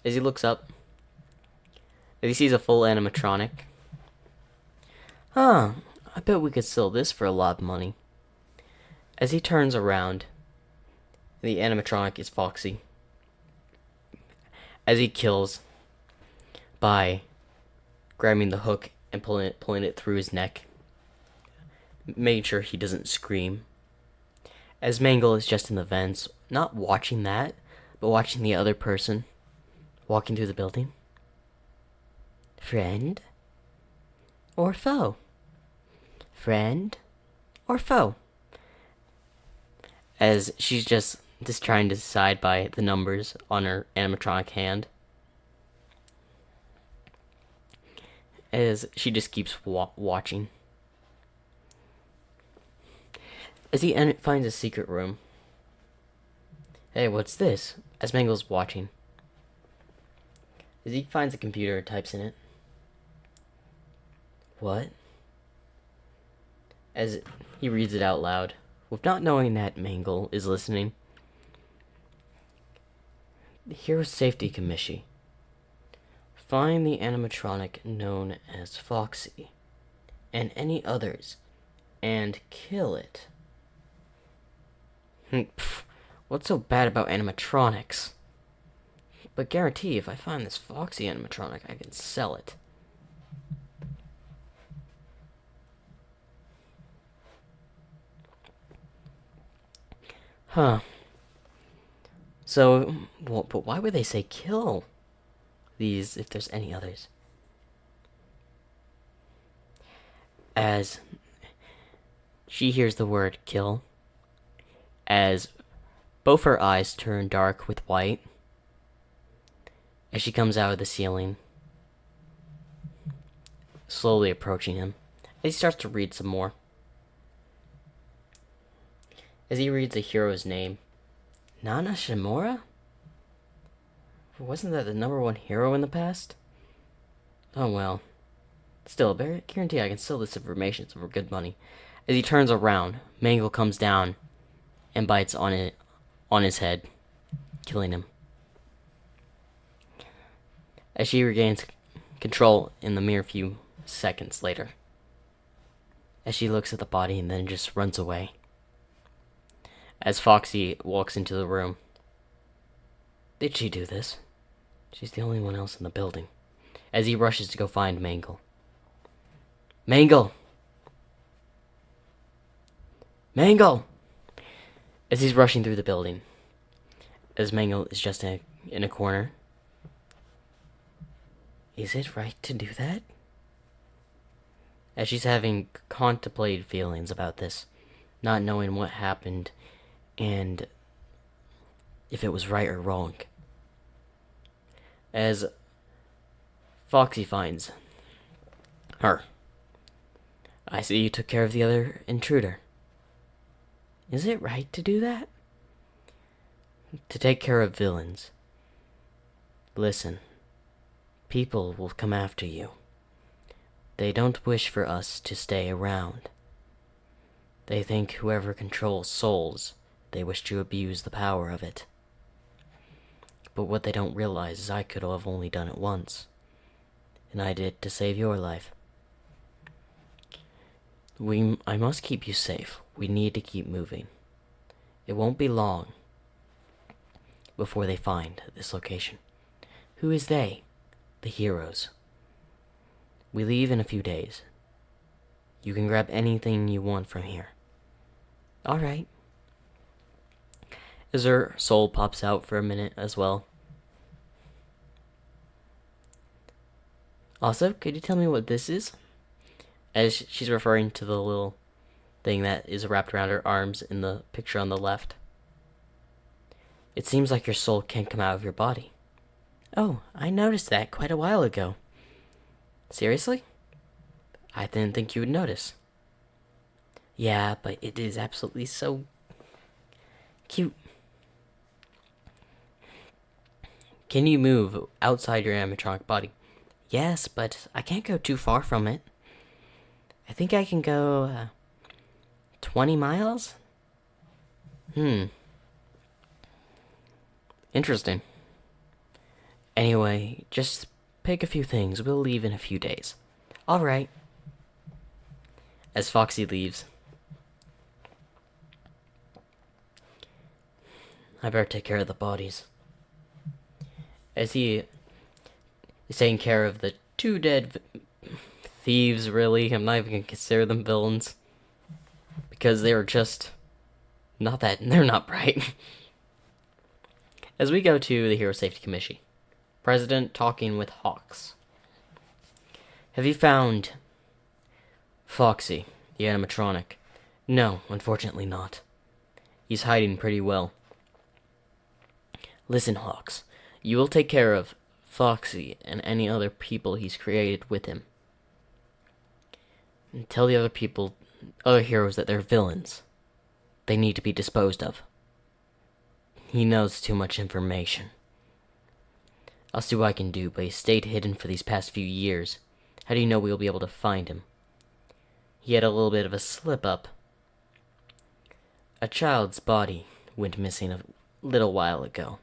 as he looks up, as he sees a full animatronic. I bet we could sell this for a lot of money. As he turns around, the animatronic is Foxy. As he kills by grabbing the hook and pulling it through his neck, making sure he doesn't scream. As Mangle is just in the vents, not watching that, but watching the other person walking through the building. Friend or foe? Friend or foe? As she's just trying to decide by the numbers on her animatronic hand. As she just keeps watching. As he finds a secret room. Hey, what's this? As Mangle's watching. As he finds a computer and types in it. What? As he reads it out loud, with not knowing that Mangle is listening. Hero Safety Commission. Find the animatronic known as Foxy. and any others and kill it. Pff, what's so bad about animatronics? But guarantee if I find this Foxy animatronic, I can sell it. Huh. So, well, but why would they say kill these if there's any others? As she hears the word kill, as both her eyes turn dark with white, as she comes out of the ceiling, slowly approaching him, as he starts to read some more. As he reads the hero's name, Nana Shimura? Wasn't that the #1 hero in the past? Oh well. Still, I guarantee I can sell this information for good money. As he turns around, Mangle comes down and bites on his head, killing him. As she regains control in the mere few seconds later. As she looks at the body and then just runs away. As Foxy walks into the room. Did she do this? She's the only one else in the building. As he rushes to go find Mangle. Mangle! Mangle! As he's rushing through the building. As Mangle is just in a corner. Is it right to do that? As she's having contemplated feelings about this, not knowing what happened and if it was right or wrong. As Foxy finds her. I see you took care of the other intruder. Is it right to do that? To take care of villains. Listen, people will come after you. They don't wish for us to stay around. They think whoever controls souls, they wish to abuse the power of it. But what they don't realize is I could have only done it once. And I did to save your life. I must keep you safe. We need to keep moving. It won't be long before they find this location. Who is they? The heroes. We leave in a few days. You can grab anything you want from here. Alright. As her soul pops out for a minute as well. Also, could you tell me what this is? As she's referring to the little thing that is wrapped around her arms in the picture on the left. It seems like your soul can't come out of your body. Oh, I noticed that quite a while ago. Seriously? I didn't think you would notice. Yeah, but it is absolutely so cute. Can you move outside your animatronic body? Yes, but I can't go too far from it. I think I can go 20 miles? Interesting. Anyway, just pick a few things. We'll leave in a few days. Alright. As Foxy leaves. I better take care of the bodies. As he is taking care of the 2 dead thieves, really. I'm not even going to consider them villains. Because they were just they're not bright. As we go to the Hero Safety Commission. President talking with Hawks. Have you found Foxy, the animatronic? No, unfortunately not. He's hiding pretty well. Listen, Hawks. You will take care of Foxy and any other people he's created with him. And tell the other heroes that they're villains. They need to be disposed of. He knows too much information. I'll see what I can do, but he stayed hidden for these past few years. How do you know we'll be able to find him? He had a little bit of a slip-up. A child's body went missing a little while ago.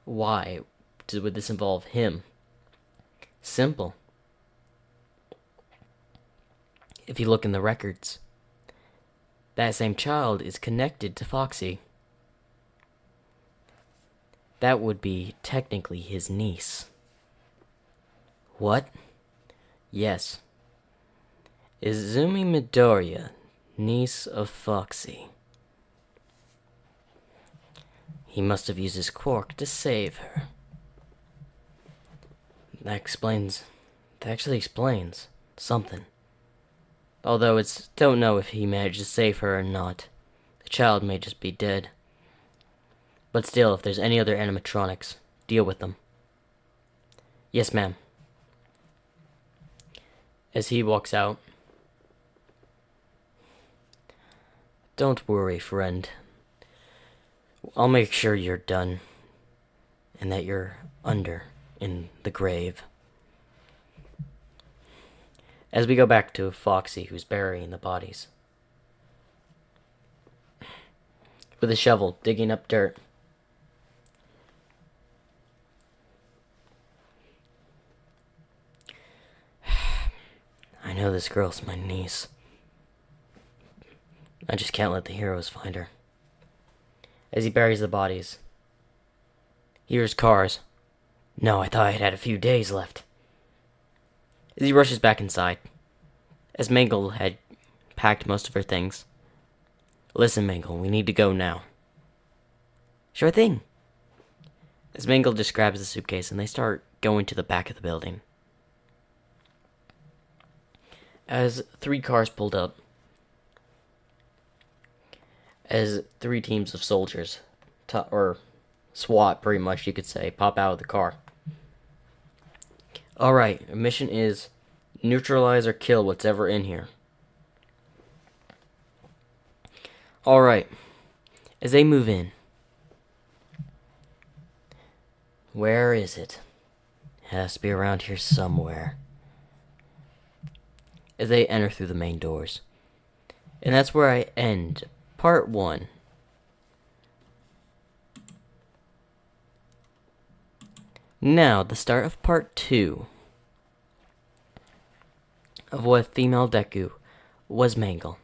Why would this involve him? Simple. If you look in the records, that same child is connected to Foxy. That would be technically his niece. What? Yes. Izumi Midoriya, niece of Foxy. He must have used his quirk to save her. That actually explains something. Although don't know if he managed to save her or not. The child may just be dead. But still, if there's any other animatronics, deal with them. Yes, ma'am. As he walks out. Don't worry, friend. I'll make sure you're done. And that you're under in the grave. As we go back to Foxy, who's burying the bodies. With a shovel, digging up dirt. I know this girl's my niece. I just can't let the heroes find her. As he buries the bodies. He hears cars. No, I thought I had a few days left. As he rushes back inside. As Mangle had packed most of her things. Listen, Mangle, we need to go now. Sure thing. As Mangle just grabs the suitcase and they start going to the back of the building. As 3 cars pulled up. As 3 teams of soldiers, or SWAT pretty much you could say, pop out of the car. Alright, our mission is neutralize or kill whatever in here. Alright, as they move in. Where is it? It has to be around here somewhere. As they enter through the main doors. And that's where I end part 1. Now, the start of part 2 of what female Deku was Mangle.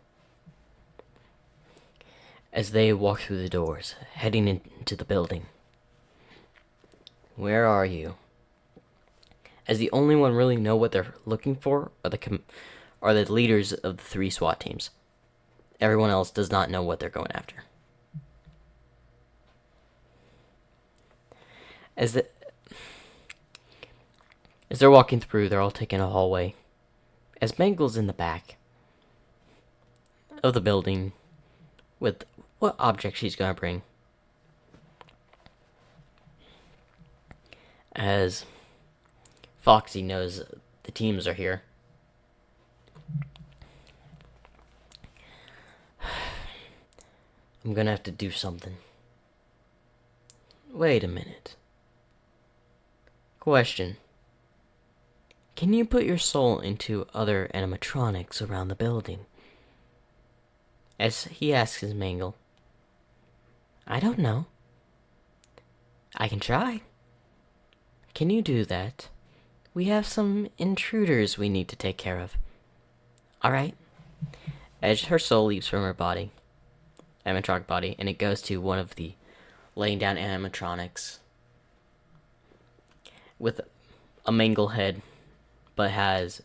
As they walk through the doors, heading into the building. Where are you? As the only one really know what they're looking for are the leaders of the 3 SWAT teams. Everyone else does not know what they're going after. As they're walking through, they're all taking a hallway. As Mangle's in the back of the building with what object she's going to bring. As Foxy knows the teams are here. I'm gonna have to do something. Wait a minute. Question. Can you put your soul into other animatronics around the building? As he asks his Mangle. I don't know. I can try. Can you do that? We have some intruders we need to take care of. Alright. As her soul leaps from her body. Animatronic body, and it goes to one of the laying down animatronics with a Mangle head, but has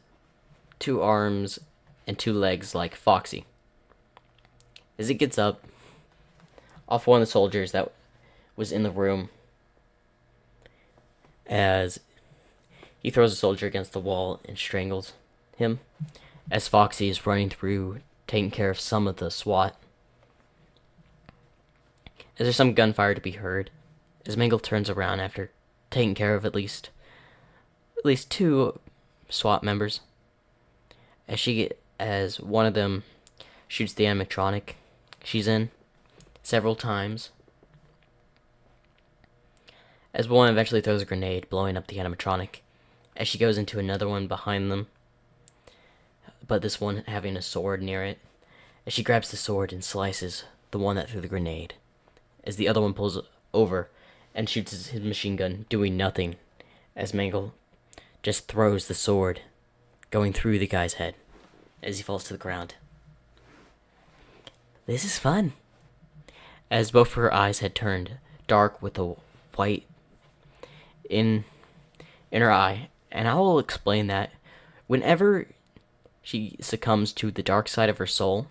2 arms and 2 legs like Foxy. As it gets up off one of the soldiers that was in the room, as he throws a soldier against the wall and strangles him, as Foxy is running through taking care of some of the SWAT. Is there some gunfire to be heard? As Mangle turns around after taking care of at least 2 SWAT members. As one of them shoots the animatronic she's in several times. As one eventually throws a grenade, blowing up the animatronic. As she goes into another one behind them. But this one having a sword near it. As she grabs the sword and slices the one that threw the grenade. As the other one pulls over and shoots his machine gun, doing nothing, as Mangle just throws the sword, going through the guy's head. as he falls to the ground. This is fun. As both her eyes had turned dark with a white in her eye, and I will explain that whenever she succumbs to the dark side of her soul,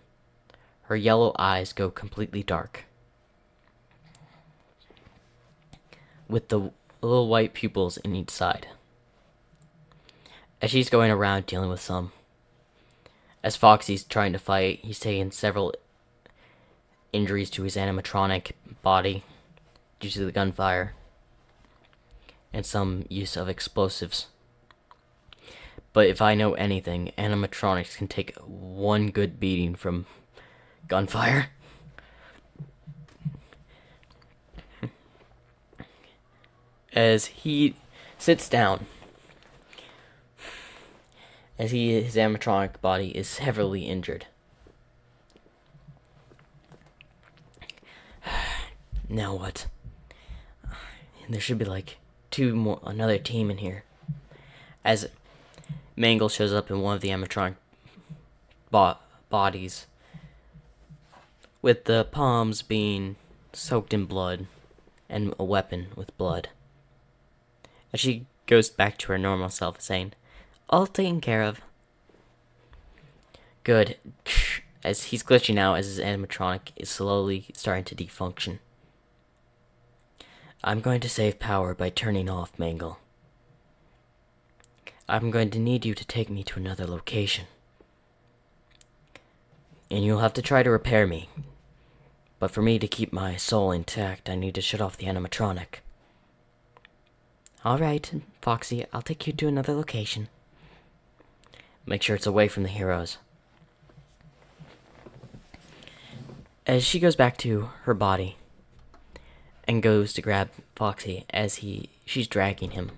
her yellow eyes go completely dark, with the little white pupils in each side. As she's going around dealing with as Foxy's trying to fight, he's taken several injuries to his animatronic body due to the gunfire and some use of explosives. But if I know anything, animatronics can take one good beating from gunfire. As he sits down, his animatronic body is heavily injured. Now what? There should be like another team in here. As Mangle shows up in one of the animatronic bodies, with the palms being soaked in blood and a weapon with blood. As she goes back to her normal self, saying, "All taken care of." Good. As he's glitching out as his animatronic is slowly starting to defunction. I'm going to save power by turning off Mangle. I'm going to need you to take me to another location. And you'll have to try to repair me. But for me to keep my soul intact, I need to shut off the animatronic. Alright, Foxy, I'll take you to another location. Make sure it's away from the heroes. As she goes back to her body and goes to grab Foxy as she's dragging him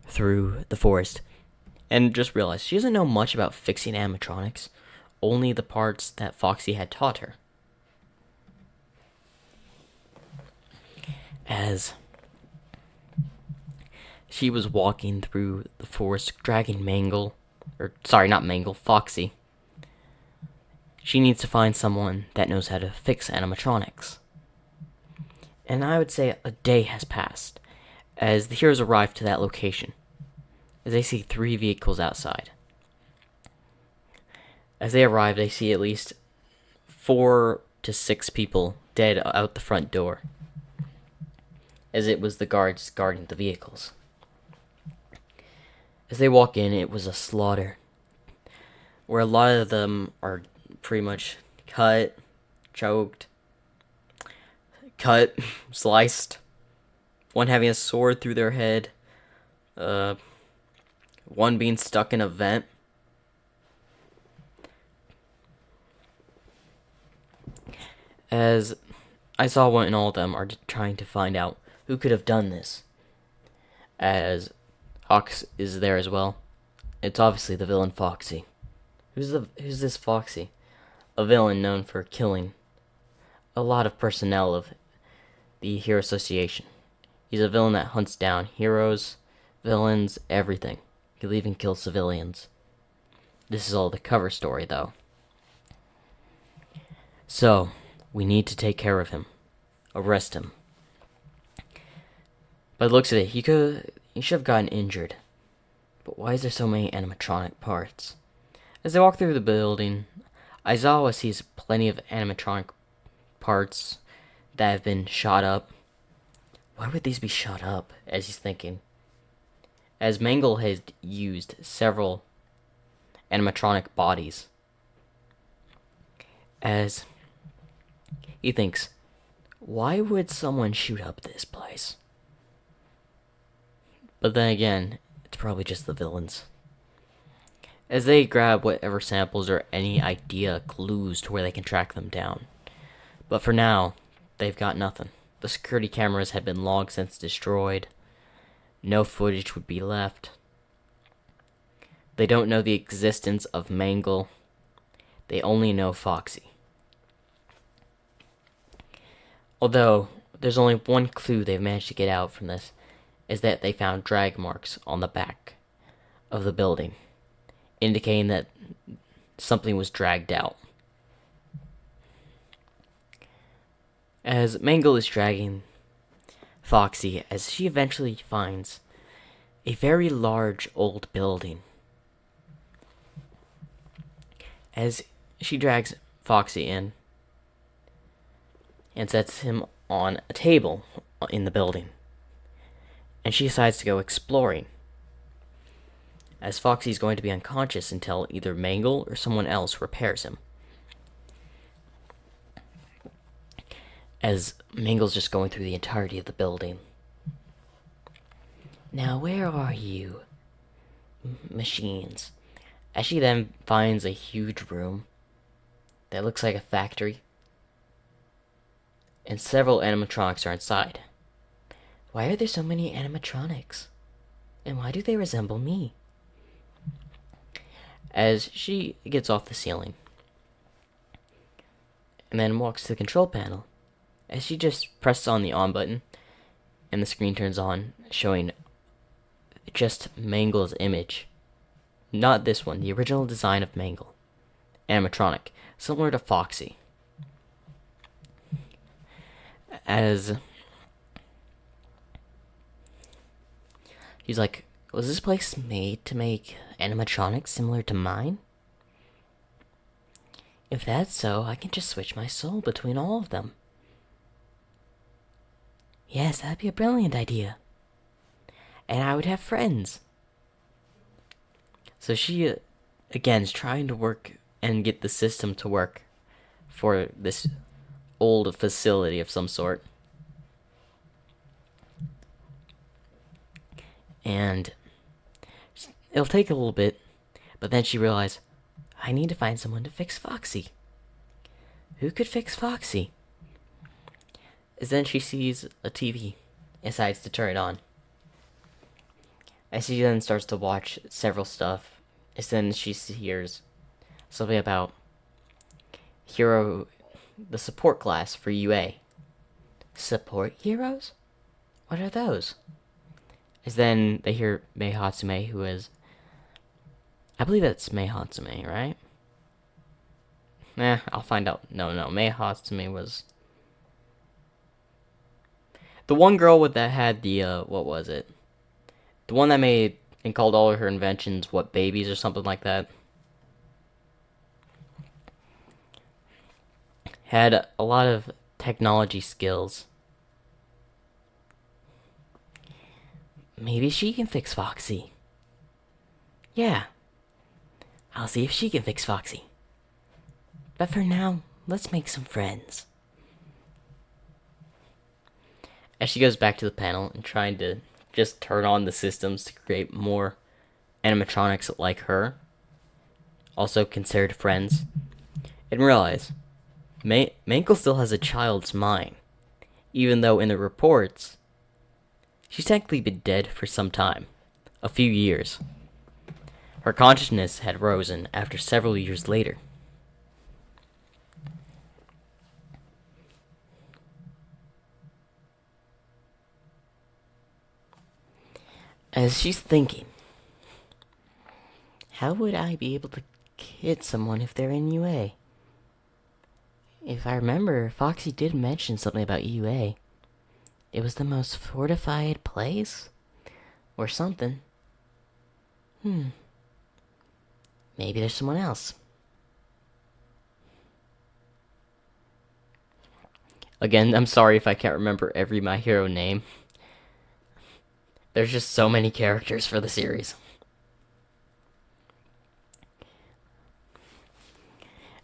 through the forest, and just realized she doesn't know much about fixing animatronics, only the parts that Foxy had taught her. As she was walking through the forest dragging Foxy, she needs to find someone that knows how to fix animatronics. And I would say a day has passed as the heroes arrive to that location, as they see 3 vehicles outside. As they arrive, they see at least 4 to 6 people dead out the front door, as it was the guards guarding the vehicles. As they walk in, it was a slaughter, where a lot of them are pretty much cut, choked, sliced, one having a sword through their head, one being stuck in a vent. As I saw one and all of them are trying to find out who could have done this, as Hawks is there as well. It's obviously the villain Foxy. Who's this Foxy? A villain known for killing a lot of personnel of the Hero Association. He's a villain that hunts down heroes, villains, everything. He'll even kill civilians. This is all the cover story, though. So, we need to take care of him. Arrest him. By the looks of it, he should have gotten injured. But why is there so many animatronic parts? As they walk through the building, Aizawa sees plenty of animatronic parts that have been shot up. Why would these be shot up, as he's thinking? As Mangle has used several animatronic bodies. As he thinks, why would someone shoot up this place? But then again, it's probably just the villains. As they grab whatever samples or any idea clues to where they can track them down. But for now, they've got nothing. The security cameras had been long since destroyed. No footage would be left. They don't know the existence of Mangle. They only know Foxy. Although, there's only one clue they've managed to get out from this, is that they found drag marks on the back of the building, indicating that something was dragged out. As Mangle is dragging Foxy, as she eventually finds a very large old building. As she drags Foxy in and sets him on a table in the building, and she decides to go exploring, as Foxy's going to be unconscious until either Mangle or someone else repairs him. As Mangle's just going through the entirety of the building. Now, where are you, machines? As she then finds a huge room that looks like a factory, and several animatronics are inside. Why are there so many animatronics? And why do they resemble me? As she gets off the ceiling, and then walks to the control panel, as she just presses on the on button, and the screen turns on, showing just Mangle's image. Not this one, the original design of Mangle. Animatronic, similar to Foxy. As she's like, was this place made to make animatronics similar to mine? If that's so, I can just switch my soul between all of them. Yes, that'd be a brilliant idea. And I would have friends. So she, again, is trying to work and get the system to work for this old facility of some sort. And it'll take a little bit, but then she realized, I need to find someone to fix Foxy. Who could fix Foxy? As then she sees a TV and decides to turn it on. As she then starts to watch several stuff, as then she hears something about the support class for UA. Support heroes? What are those? As then they hear Mei Hatsume, who is... I believe that's Mei Hatsume, right? I'll find out. No, Mei Hatsume was... the one girl that had the, what was it? The one that made and called all of her inventions, what, babies or something like that? Had a lot of technology skills. Maybe she can fix Foxy. Yeah. I'll see if she can fix Foxy. But for now, let's make some friends. As she goes back to the panel and trying to just turn on the systems to create more animatronics like her, also considered friends, and realize Mangle still has a child's mind, even though in the reports, she's technically been dead for some time, a few years. Her consciousness had risen after several years later. As she's thinking, how would I be able to hit someone if they're in UA? If I remember, Foxy did mention something about UA. It was the most fortified place? Or something. Maybe there's someone else. Again, I'm sorry if I can't remember every My Hero name. There's just so many characters for the series.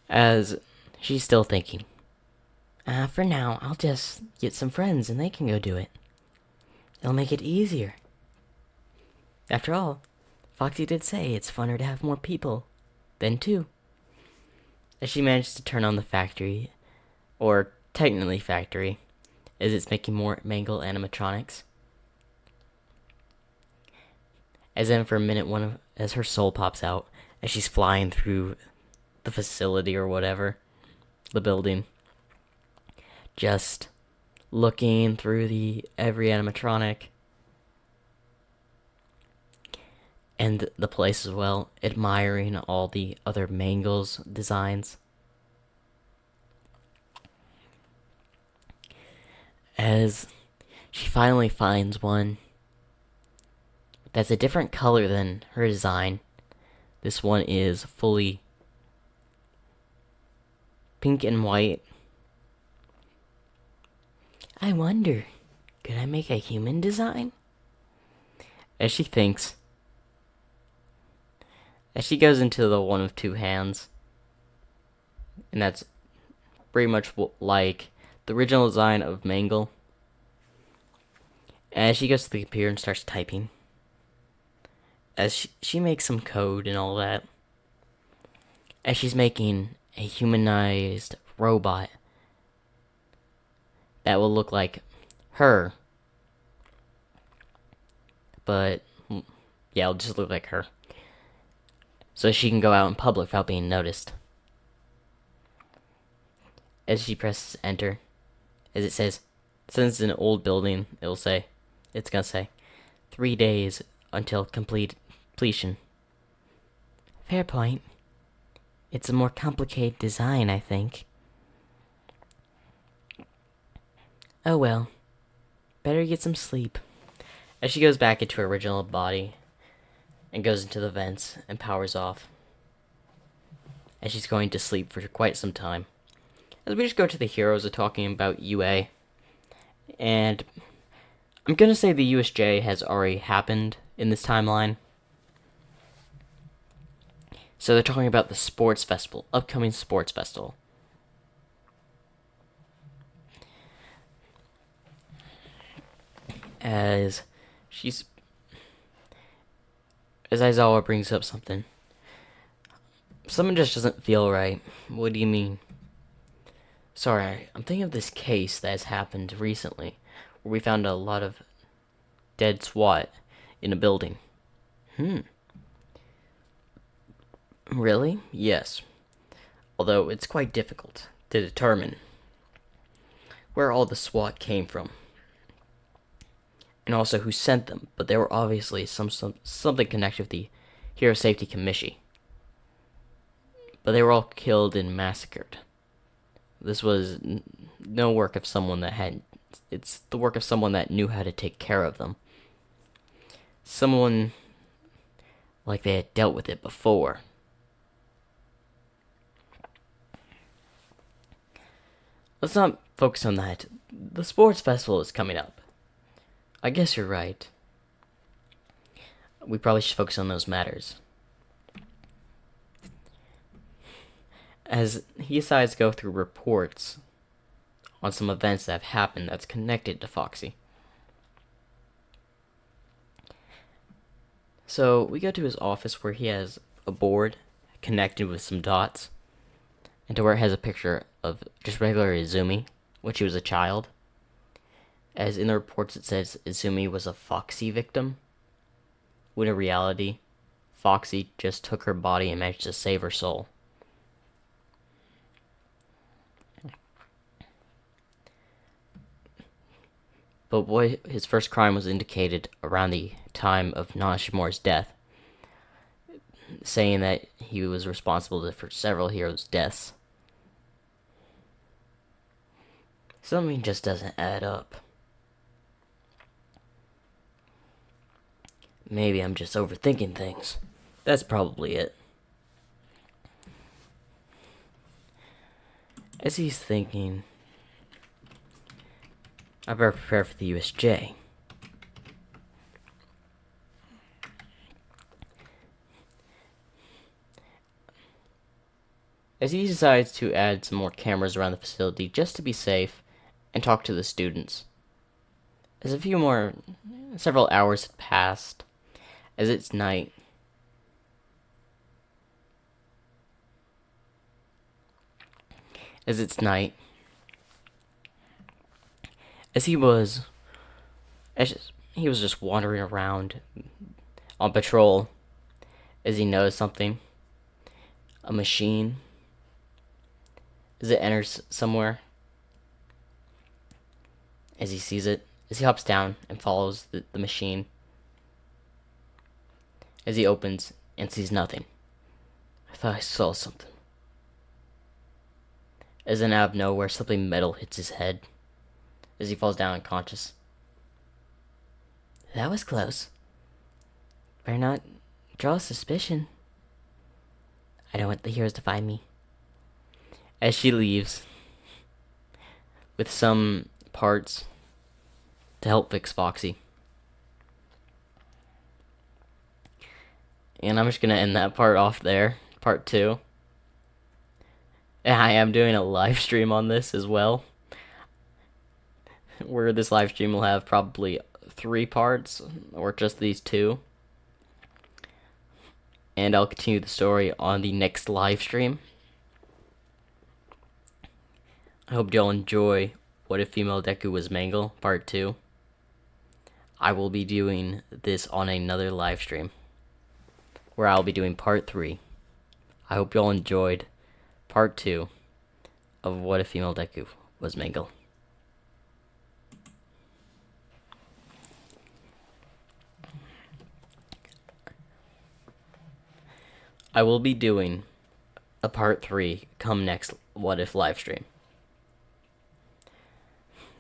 As she's still thinking, for now, I'll just get some friends and they can go do it. It'll make it easier. After all, Foxy did say it's funner to have more people than two. As she managed to turn on the factory, or technically factory, as it's making more Mangle animatronics. As then for a minute, as her soul pops out, as she's flying through the facility or whatever, the building, just looking through every animatronic. and the place as well, admiring all the other Mangles designs. As she finally finds one that's a different color than her design. This one is fully pink and white. I wonder, could I make a human design? As she thinks, as she goes into the one of two hands, and that's pretty much like the original design of Mangle. As she goes to the computer and starts typing, as she makes some code and all that, as she's making a humanized robot that will look like her, but yeah, it'll just look like her, so she can go out in public without being noticed. As she presses enter, as it says, since it's an old building, it's gonna say 3 days until completion. Fair point. It's a more complicated design, I think. Oh well. Better get some sleep. As she goes back into her original body and goes into the vents and powers off. As she's going to sleep for quite some time. As we just go to the heroes of talking about UA. And I'm gonna say the USJ has already happened in this timeline. So they're talking about the sports festival, upcoming sports festival. As Aizawa brings up something. Someone just doesn't feel right. What do you mean? Sorry, I'm thinking of this case that has happened recently, where we found a lot of dead SWAT in a building. Really? Yes. Although it's quite difficult to determine where all the SWAT came from. And also who sent them, but there were obviously something connected with the Hero Safety Commission. But they were all killed and massacred. This was no work of someone it's the work of someone that knew how to take care of them. Someone like they had dealt with it before. Let's not focus on that. The sports festival is coming up. I guess you're right. We probably should focus on those matters. As he decides to go through reports on some events that have happened that's connected to Foxy. So we go to his office where he has a board connected with some dots, and to where it has a picture of just regular Izumi, when she was a child. As in the reports it says Izumi was a Foxy victim, when in reality, Foxy just took her body and managed to save her soul. But boy, his first crime was indicated around the time of Nanashimura's death, saying that he was responsible for several heroes' deaths. Something just doesn't add up. Maybe I'm just overthinking things. That's probably it. As he's thinking, I better prepare for the USJ. As he decides to add some more cameras around the facility just to be safe and talk to the students. As several hours had passed, as it's night. As he was just wandering around on patrol, as he noticed something, a machine, as it enters somewhere, as he sees it, as he hops down and follows the machine, as he opens and sees nothing. I thought I saw something. As then out of nowhere, something metal hits his head as he falls down unconscious. That was close. Better not draw suspicion. I don't want the heroes to find me. As she leaves, with some parts to help fix Foxy. And I'm just going to end that part off there, part 2. And I am doing a live stream on this as well, where this live stream will have probably 3 parts, or just these 2. And I'll continue the story on the next live stream. I hope y'all enjoy What If Female Deku Was Mangle, part 2. I will be doing this on another live stream, where I'll be doing part 3. I hope y'all enjoyed part 2 of What If Female Deku Was Mangle. I will be doing a part 3 come next What If live stream.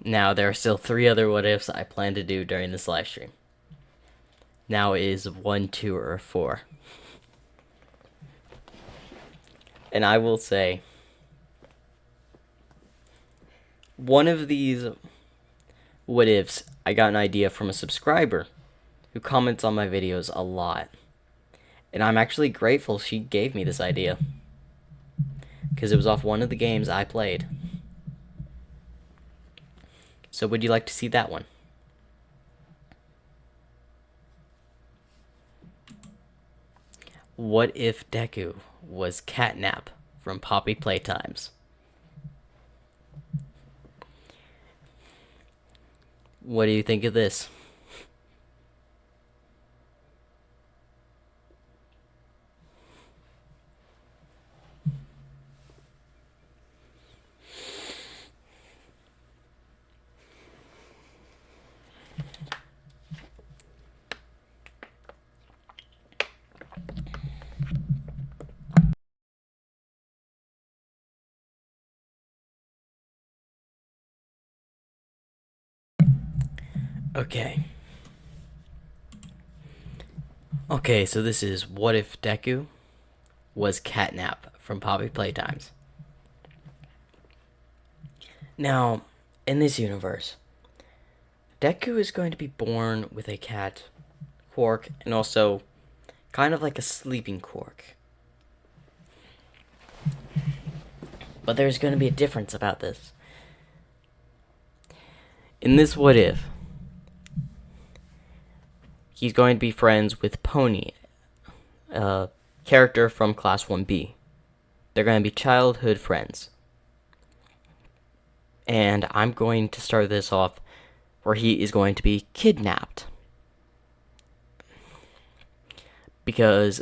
Now, there are still 3 other what ifs I plan to do during this live stream. Now it is 1, 2, or 4. And I will say, one of these what ifs, I got an idea from a subscriber who comments on my videos a lot. And I'm actually grateful she gave me this idea, because it was off one of the games I played. So would you like to see that one? What if Deku was Catnap from Poppy Playtimes? What do you think of this? Okay, so this is What If Deku Was Catnap from Poppy Playtimes. Now, in this universe, Deku is going to be born with a cat quirk, and also kind of like a sleeping quirk. But there's going to be a difference about this. In this What If, he's going to be friends with Pony, a character from Class 1B. They're going to be childhood friends. And I'm going to start this off where he is going to be kidnapped. Because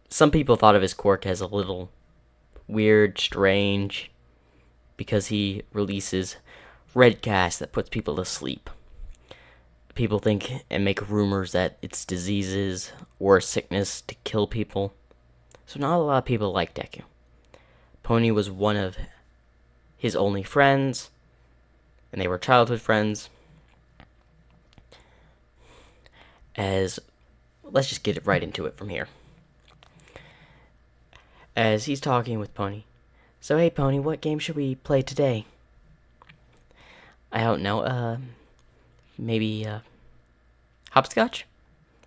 some people thought of his quirk as a little weird, strange, because he releases red gas that puts people to sleep. People think and make rumors that it's diseases or sickness to kill people. So not a lot of people like Deku. Pony was one of his only friends, and they were childhood friends. Let's just get right into it from here. As he's talking with Pony. So, hey Pony, what game should we play today? I don't know, maybe, hopscotch?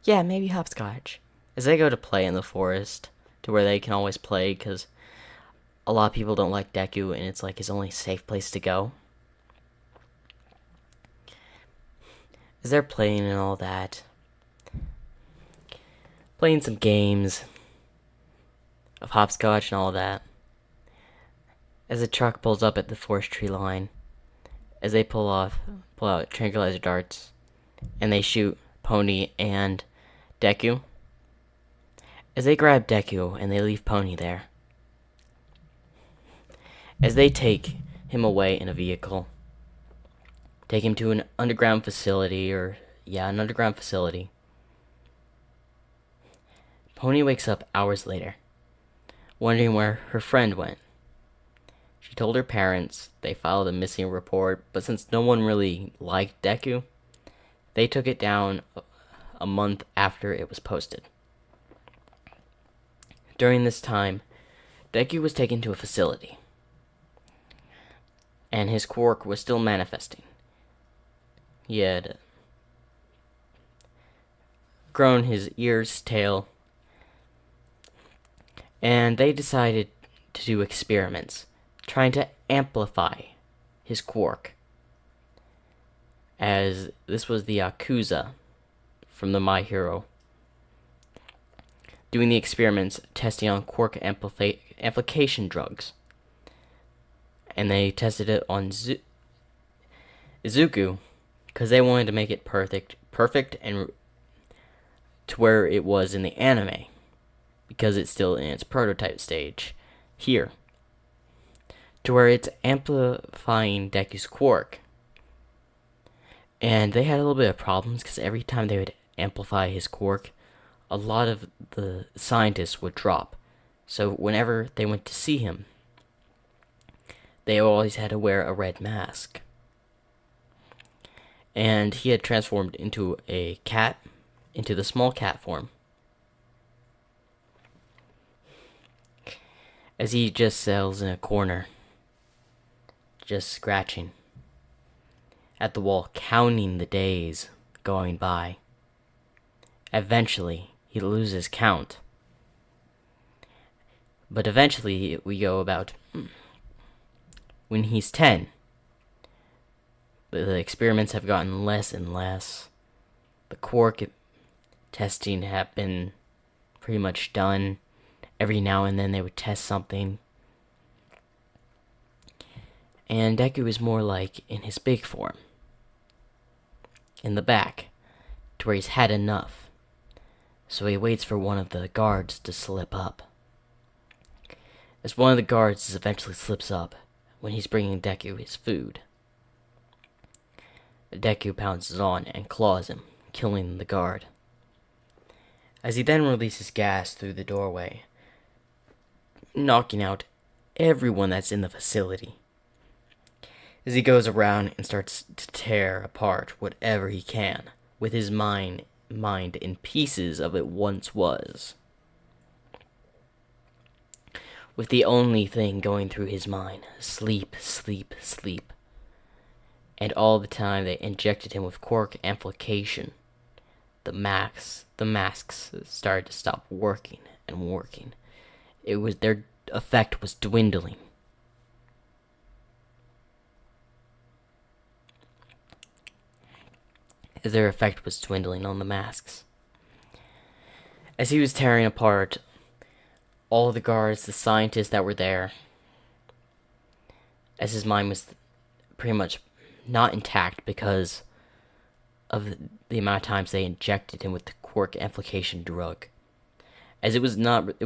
Yeah, maybe hopscotch. As they go to play in the forest, to where they can always play, because a lot of people don't like Deku, and it's like his only safe place to go. As they're playing and all that, playing some games of hopscotch and all that, as a truck pulls up at the forestry line, as they pull out tranquilizer darts, and they shoot Pony and Deku. As they grab Deku and they leave Pony there. As they take him away in a vehicle, take him to an underground facility, Pony wakes up hours later, wondering where her friend went. She told her parents. They filed a missing report, but since no one really liked Deku, they took it down a month after it was posted. During this time, Deku was taken to a facility, and his quirk was still manifesting. He had grown his ears, tail, and they decided to do experiments, trying to amplify his quirk, as this was the Yakuza from the My Hero, doing the experiments testing on quirk amplification drugs. And they tested it on Izuku because they wanted to make it perfect and to where it was in the anime, because it's still in its prototype stage here, to where it's amplifying Deku's quirk. And they had a little bit of problems because every time they would amplify his quirk, a lot of the scientists would drop. So whenever they went to see him, they always had to wear a red mask. And he had transformed into a cat, into the small cat form, as he just sails in a corner, just scratching at the wall, counting the days going by. Eventually, he loses count. But eventually, we go about when he's 10. The experiments have gotten less and less. The quirk testing have been pretty much done. Every now and then they would test something. And Deku is more like in his big form, in the back, to where he's had enough. So he waits for one of the guards to slip up. As one of the guards eventually slips up when he's bringing Deku his food, Deku pounces on and claws him, killing the guard. As he then releases gas through the doorway, knocking out everyone that's in the facility, as he goes around and starts to tear apart whatever he can, with his mind in pieces of it once was. With the only thing going through his mind, sleep, sleep, sleep. And all the time they injected him with quirk amplification. The masks started to stop working and working. Their effect was dwindling. As their effect was dwindling on the masks. As he was tearing apart all the guards, the scientists that were there, as his mind was pretty much not intact because of the amount of times they injected him with the quirk amplification drug. As it was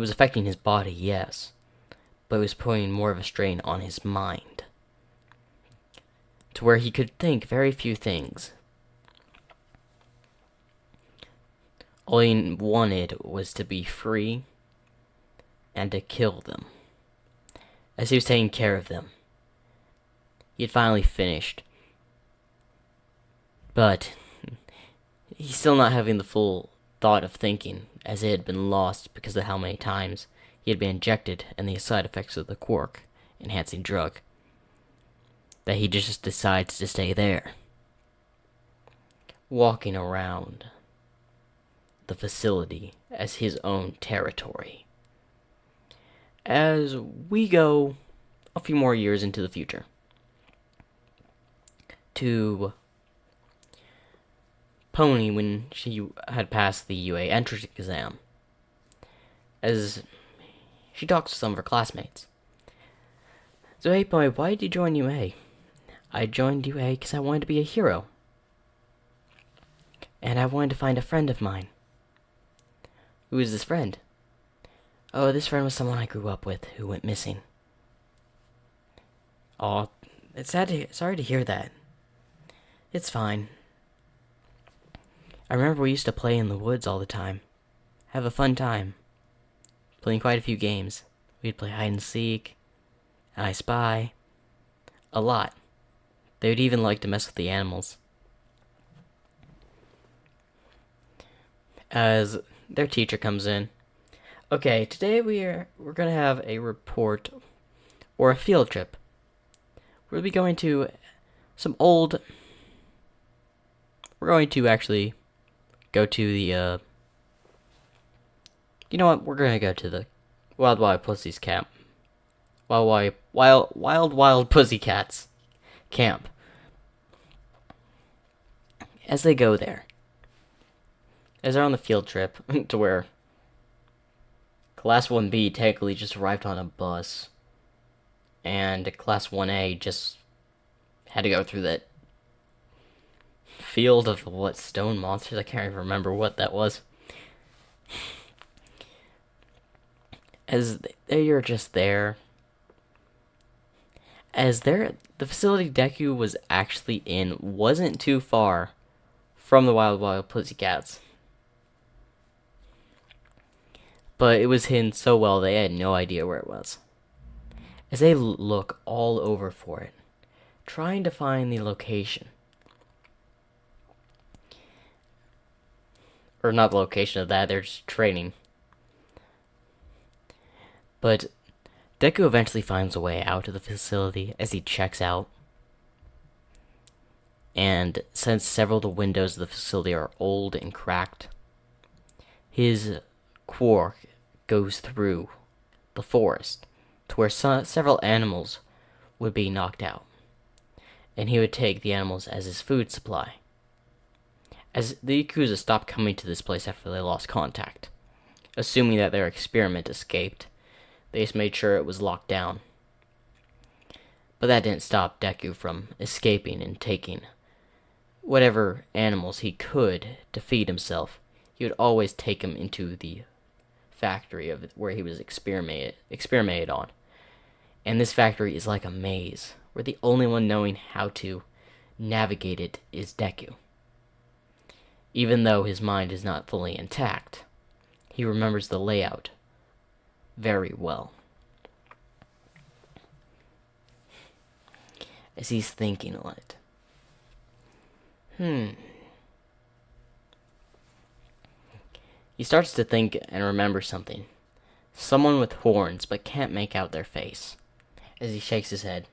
affecting his body, yes, but it was putting more of a strain on his mind, to where he could think very few things. All he wanted was to be free and to kill them. As he was taking care of them, he had finally finished. But he's still not having the full thought of thinking, as it had been lost because of how many times he had been injected and the side effects of the quirk enhancing drug, that he just decides to stay there, walking around the facility as his own territory. As we go a few more years into the future, to Pony when she had passed the UA entrance exam, as she talks to some of her classmates. So, hey Pony, why did you join UA? I joined UA because I wanted to be a hero. And I wanted to find a friend of mine. Who is this friend? Oh, this friend was someone I grew up with who went missing. Aw, it's sorry to hear that. It's fine. I remember we used to play in the woods all the time. Have a fun time. playing quite a few games. We'd play hide and seek, I Spy, a lot. They would even like to mess with the animals. As their teacher comes in. Okay, today we're gonna have a report or a field trip. We'll be going to some old. We're going to actually go to the. You know what? We're gonna go to the Wild Pussy's camp. Wild Pussycats camp. As they go there, as they're on the field trip to where Class 1B technically just arrived on a bus, and Class 1A just had to go through that field of what stone monsters? I can't even remember what that was. As they're just there, the facility Deku was actually in wasn't too far from the Wild Pussycats. But it was hidden so well they had no idea where it was. As they look all over for it, trying to find the location. Or not the location of that, they're just training. But Deku eventually finds a way out of the facility as he checks out. And since several of the windows of the facility are old and cracked, his quark goes through the forest to where several animals would be knocked out. And he would take the animals as his food supply. As the Yakuza stopped coming to this place after they lost contact, assuming that their experiment escaped, they just made sure it was locked down. But that didn't stop Deku from escaping and taking whatever animals he could to feed himself. He would always take them into the factory of where he was experimented on. And this factory is like a maze, where the only one knowing how to navigate it is Deku. Even though his mind is not fully intact, he remembers the layout very well. As he's thinking on it. He starts to think and remember something. Someone with horns, but can't make out their face. As he shakes his head.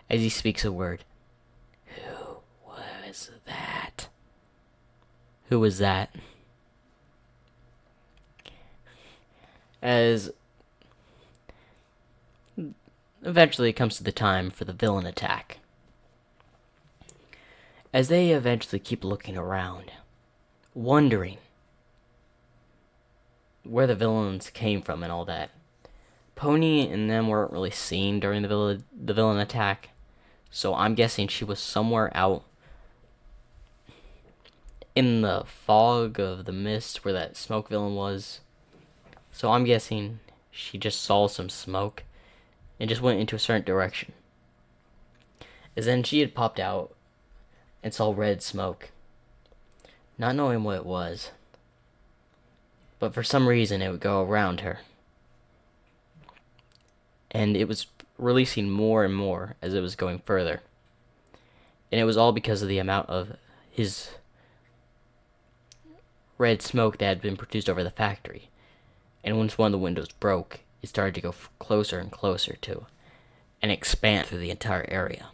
As he speaks a word. Who was that? Who was that? As eventually it comes to the time for the villain attack. As they eventually keep looking around, wondering where the villains came from and all that. Pony and them weren't really seen during the villain attack, so I'm guessing she was somewhere out in the fog of the mist where that smoke villain was. So I'm guessing she just saw some smoke and just went into a certain direction. As then she had popped out and saw red smoke, not knowing what it was. But for some reason it would go around her. And it was releasing more and more as it was going further. And it was all because of the amount of his red smoke that had been produced over the factory. And once one of the windows broke, it started to go closer and closer to and expand through the entire area.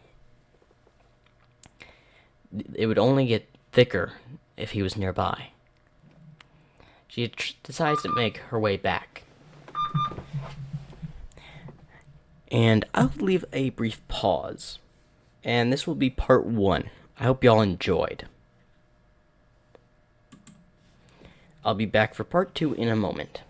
It would only get thicker if he was nearby. She decides to make her way back. And I'll leave a brief pause. And this will be part 1. I hope y'all enjoyed. I'll be back for part 2 in a moment.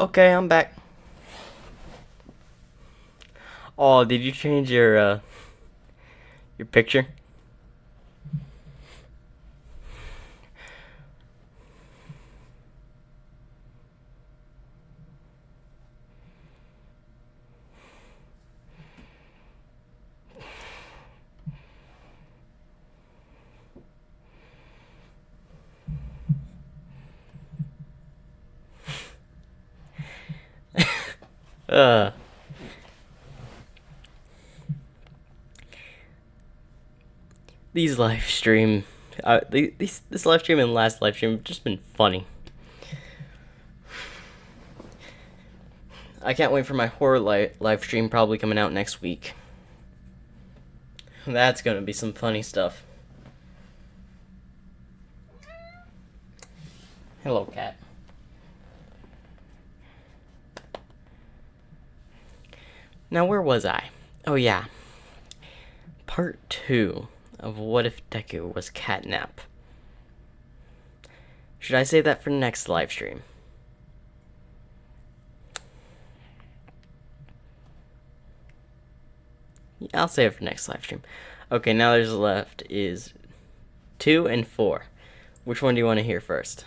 Okay, I'm back. Oh, did you change your picture? Uh, these live stream, this live stream and last live stream have just been funny. I can't wait for my horror live stream, probably coming out next week. That's gonna be some funny stuff. Hello, cat. Now, where was I? Oh, yeah. Part 2 of What If Deku Was Catnap. Should I save that for next live stream? Yeah, I'll save it for next live stream. Okay, now there's left is 2 and 4. Which one do you want to hear first?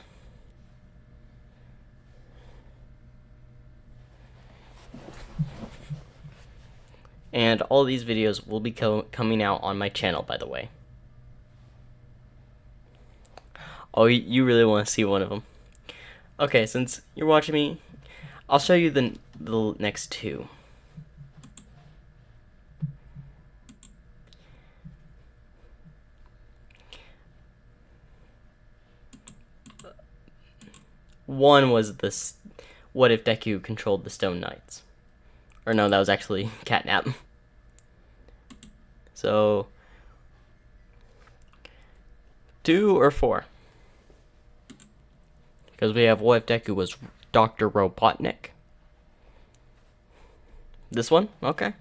And all these videos will be coming out on my channel, by the way. Oh, you really want to see one of them? Okay, since you're watching me, I'll show you the next 2. One was this: what if Deku controlled the Stone Knights? Or no, that was actually Catnap. So, 2 or 4? Because we have what if Deku was Dr. Robotnik. This one? Okay.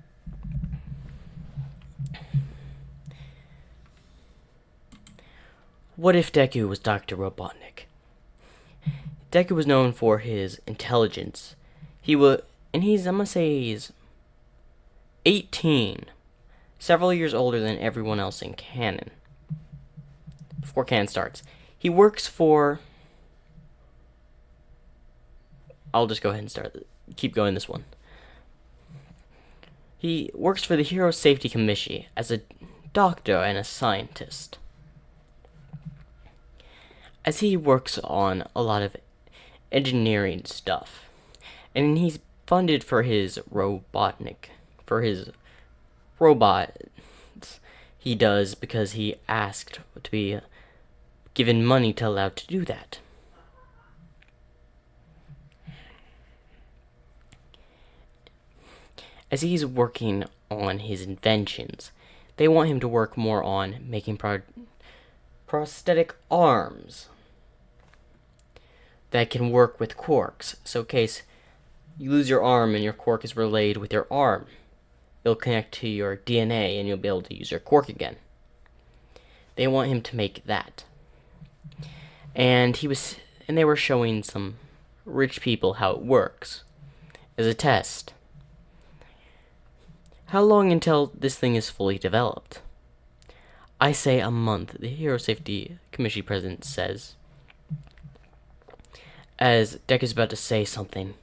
What if Deku was Dr. Robotnik? Deku was known for his intelligence. I'm gonna say he's 18. Several years older than everyone else in canon. Before canon starts. He works for... I'll just go ahead and keep going this one. He works for the Hero Safety Commission as a doctor and a scientist. As he works on a lot of engineering stuff. And he's funded for his robots he does because he asked to be given money to allow to do that. As he's working on his inventions, they want him to work more on making prosthetic arms that can work with quarks. So in case you lose your arm and your quark is relayed with your arm, it'll connect to your DNA and you'll be able to use your quark again. They want him to make that. And they were showing some rich people how it works as a test. How long until this thing is fully developed? I say a month, the Hero Safety Commission president says. As Deku's about to say something.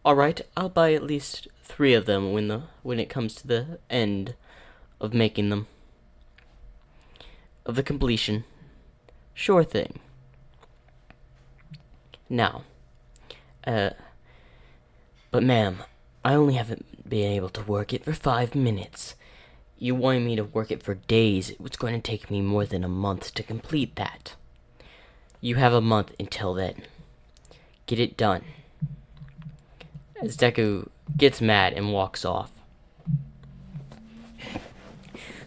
Alright, I'll buy at least 3 of them when it comes to the end of making them. Of the completion. Sure thing. Now, but ma'am, I only haven't been able to work it for 5 minutes. You wanted me to work it for days. It was going to take me more than a month to complete that. You have a month until then. Get it done. As Deku gets mad and walks off.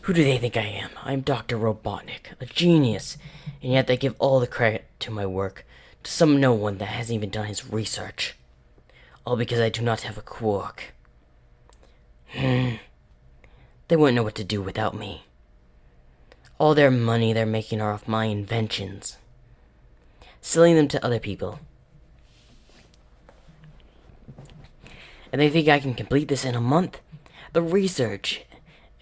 Who do they think I am? I'm Dr. Robotnik, a genius, and yet they give all the credit to my work to some no one that hasn't even done his research. All because I do not have a quark. They wouldn't know what to do without me. All their money they're making are off my inventions. Selling them to other people. and they think I can complete this in a month. The research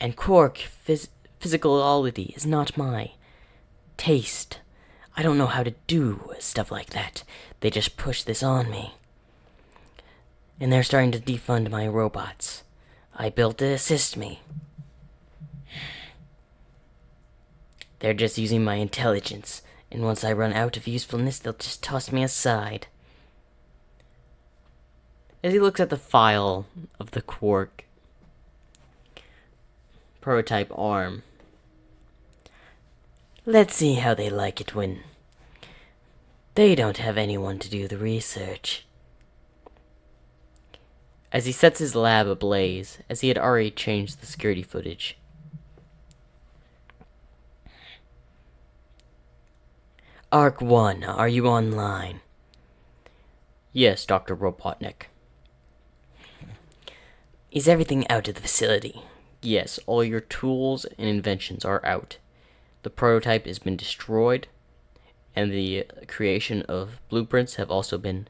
and quirk physicality is not my taste. I don't know how to do stuff like that. They just push this on me. And they're starting to defund my robots I built to assist me. They're just using my intelligence, and once I run out of usefulness, they'll just toss me aside. As he looks at the file of the Quark prototype arm, let's see how they like it when they don't have anyone to do the research. As he sets his lab ablaze, as he had already changed the security footage. Arc 1, are you online? Yes, Dr. Robotnik. Is everything out of the facility? Yes, all your tools and inventions are out. The prototype has been destroyed, and the creation of blueprints have also been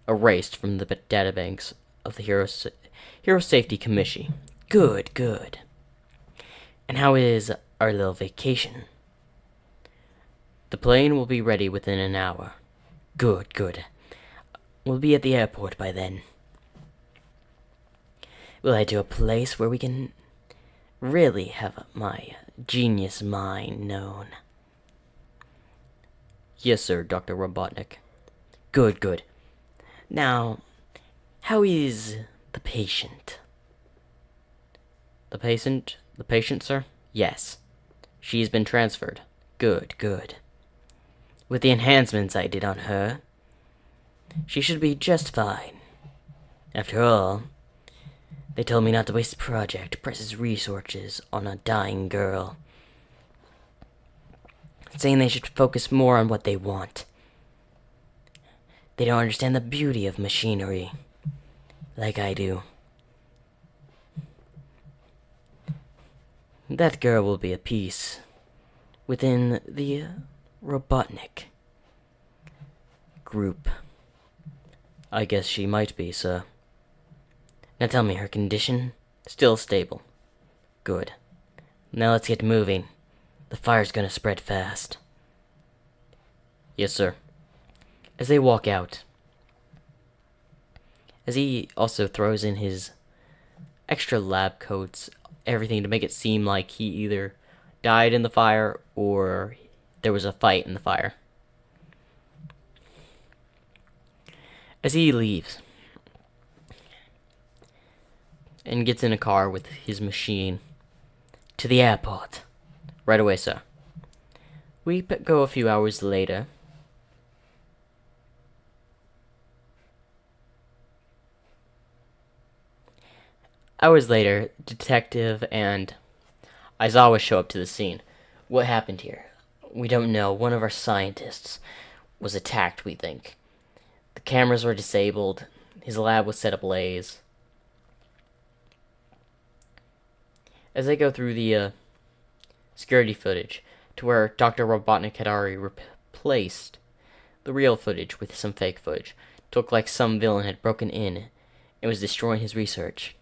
erased from the databanks of the Hero Safety Commission. Good, good. And how is our little vacation? The plane will be ready within an hour. Good, good. We'll be at the airport by then. We'll head to a place where we can really have my genius mind known. Yes, sir, Dr. Robotnik. Good, good. Now, how is the patient? The patient, sir? Yes. She's been transferred. Good, good. With the enhancements I did on her, she should be just fine. After all, they told me not to waste project precious resources on a dying girl, saying they should focus more on what they want. They don't understand the beauty of machinery, like I do. That girl will be a piece within the Robotnik group. I guess she might be, sir. Now tell me, her condition? Still stable. Good. Now let's get moving. The fire's gonna spread fast. Yes, sir. As they walk out, as he also throws in his extra lab coats, everything to make it seem like he either died in the fire or there was a fight in the fire. As he leaves and gets in a car with his machine to the airport. Right away, sir. We go a few hours later. Hours later, Detective and Aizawa show up to the scene. What happened here? We don't know. One of our scientists was attacked, we think. The cameras were disabled. His lab was set ablaze. As they go through the security footage to where Dr. Robotnik had already replaced the real footage with some fake footage, it looked like some villain had broken in and was destroying his research.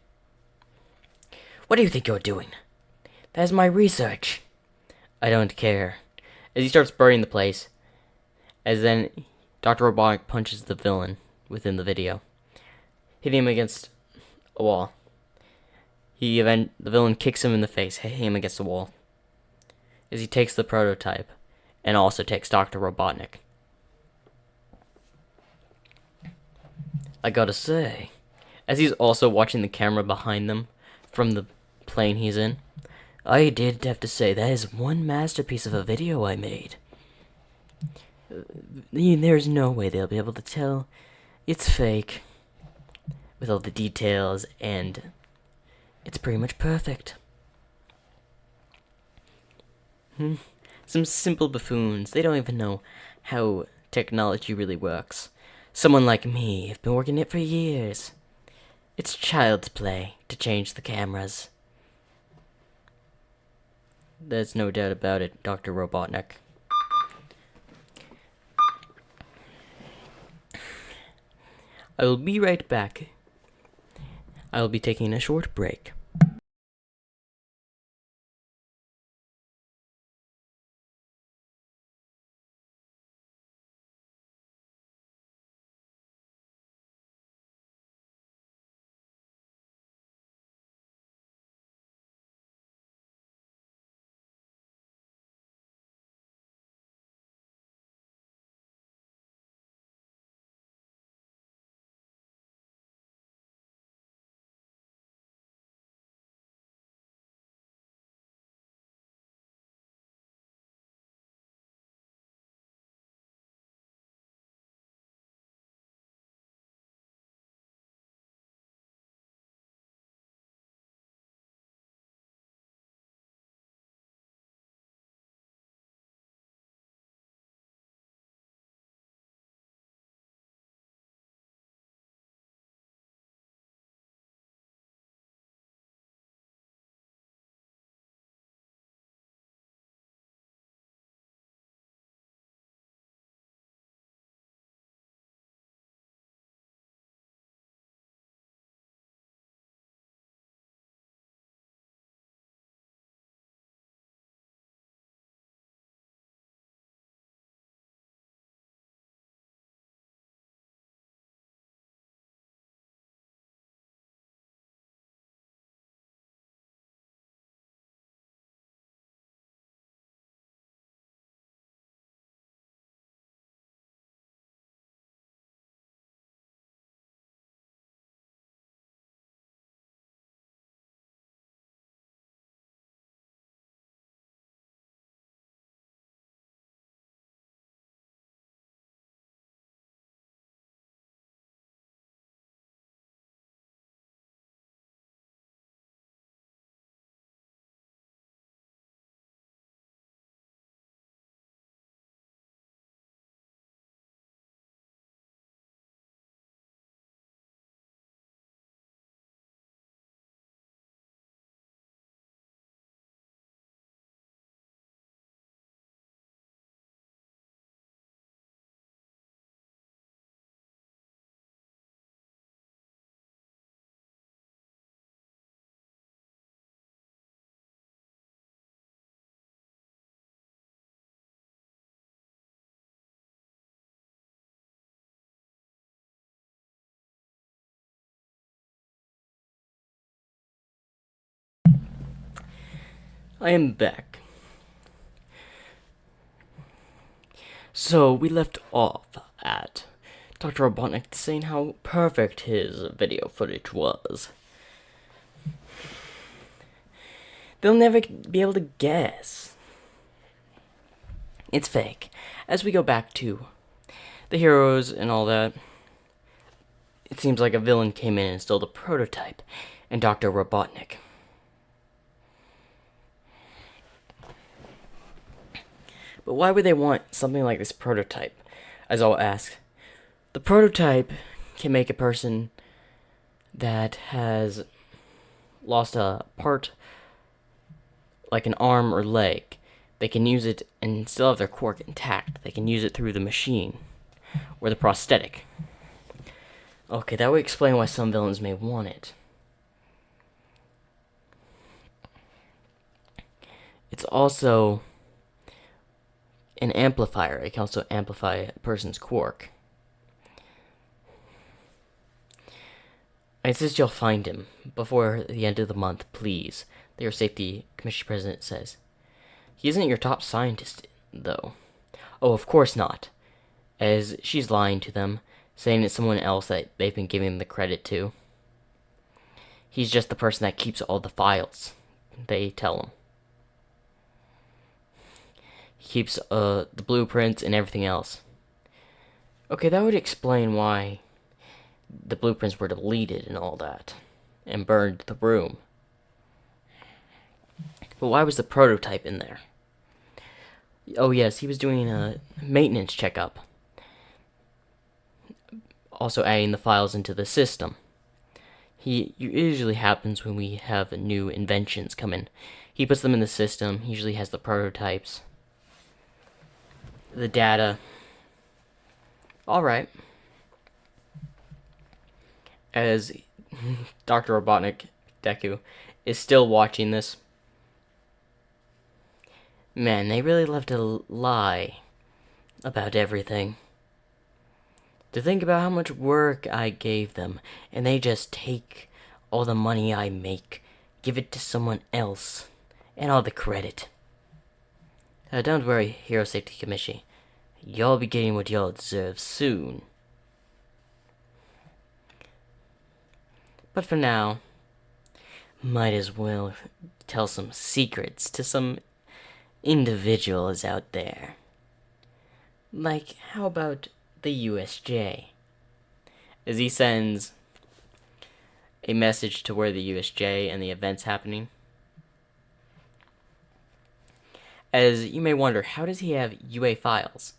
What do you think you're doing? That is my research. I don't care. As he starts burning the place, as then Dr. Robotnik punches the villain within the video, hitting him against a wall. The villain kicks him in the face, hitting him against the wall. As he takes the prototype, and also takes Dr. Robotnik. I gotta say, as he's also watching the camera behind them from the plane he's in, I did have to say that is one masterpiece of a video I made. There's no way they'll be able to tell it's fake with all the details, and it's pretty much perfect. Some simple buffoons, they don't even know how technology really works. Someone like me, I've been working it for years. It's child's play to change the cameras. There's no doubt about it, Dr. Robotnik. I will be right back I'll be taking a short break. I am back. So we left off at Dr. Robotnik saying how perfect his video footage was. They'll never be able to guess. It's fake. As we go back to the heroes and all that, it seems like a villain came in and stole the prototype and Dr. Robotnik. But why would they want something like this prototype? As I'll ask. The prototype can make a person that has lost a part, like an arm or leg. They can use it and still have their quirk intact. They can use it through the machine or the prosthetic. Okay, that would explain why some villains may want it. It's also an amplifier. It can also amplify a person's quirk. I insist you'll find him before the end of the month, please, the Air Safety Commission President says. He isn't your top scientist, though. Oh, of course not. As she's lying to them, saying it's someone else that they've been giving the credit to. He's just the person that keeps all the files, they tell him. He keeps the blueprints and everything else. Okay, that would explain why the blueprints were deleted and all that, and burned the room. But why was the prototype in there? Oh yes, he was doing a maintenance checkup. Also adding the files into the system. He usually happens when we have new inventions come in. He puts them in the system, he usually has the prototypes, the data. Alright. As Dr. Robotnik Deku is still watching this. Man, they really love to lie about everything. To think about how much work I gave them, and they just take all the money I make, give it to someone else, and all the credit. Don't worry, Hero Safety Commission. Y'all be getting what y'all deserve soon. But for now, might as well tell some secrets to some individuals out there. Like, how about the USJ? As he sends a message to where the USJ and the event's happening. As you may wonder, how does he have UA files?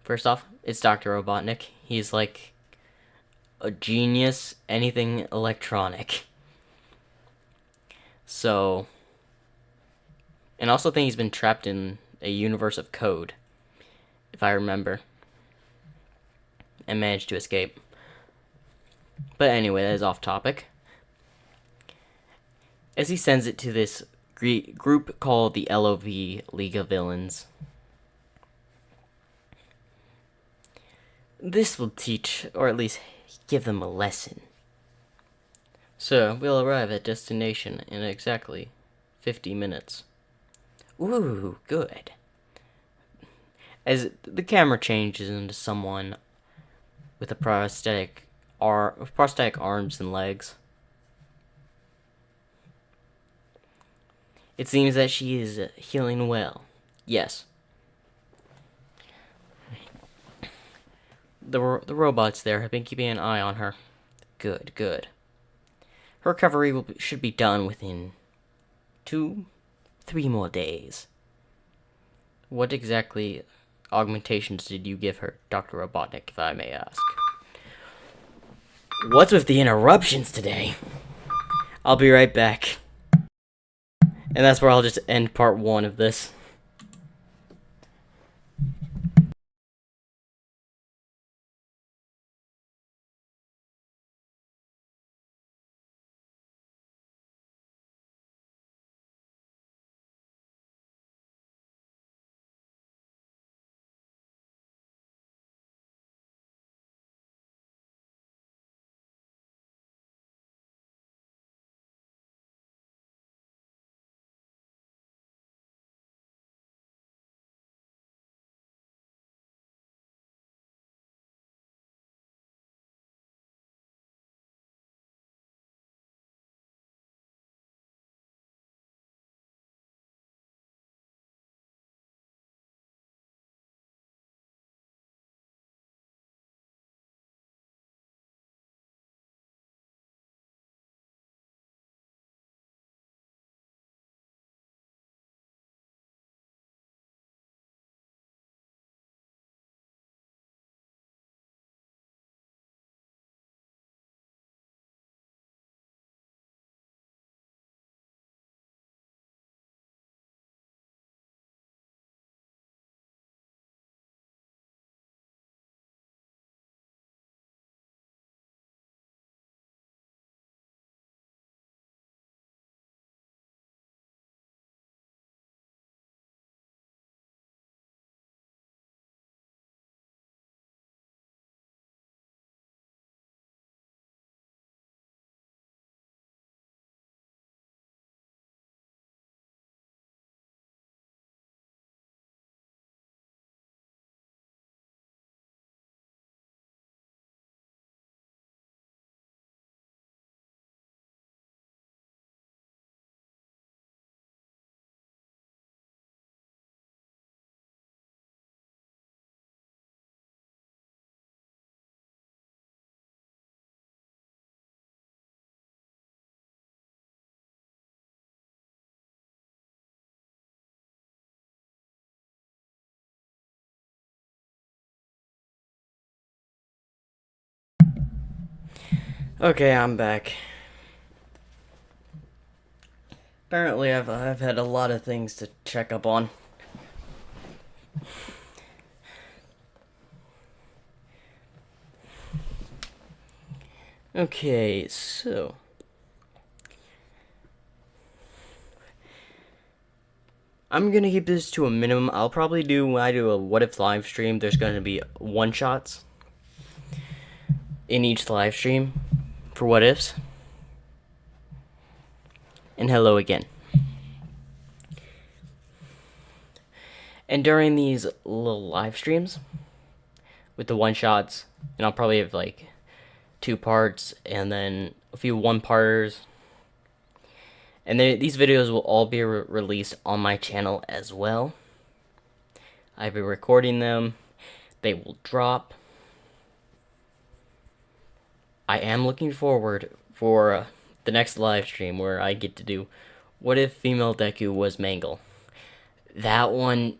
First off, it's Dr. Robotnik. He's like a genius, anything electronic. So, and also think he's been trapped in a universe of code, if I remember, and managed to escape. But anyway, that is off topic. As he sends it to this group called the LOV, League of Villains. This will teach, or at least give them a lesson. So, we'll arrive at destination in exactly 50 minutes. Ooh, good. As the camera changes into someone with a prosthetic arms and legs. It seems that she is healing well. Yes. The robots there have been keeping an eye on her. Good, good. Her recovery should be done within 2-3 more days. What exactly augmentations did you give her, Dr. Robotnik, if I may ask? What's with the interruptions today? I'll be right back. And that's where I'll just end part 1 of this. Okay, I'm back. Apparently, I've had a lot of things to check up on. Okay, so I'm gonna keep this to a minimum. I'll probably do, when I do a what if live stream, there's gonna be one shots in each live stream for what ifs. And hello again. And during these little live streams with the one shots, and I'll probably have like 2 parts and then a few one-parters. And these videos will all be released on my channel as well. I've been recording them. They will drop. I am looking forward for the next live stream where I get to do what if female Deku was Mangle. That one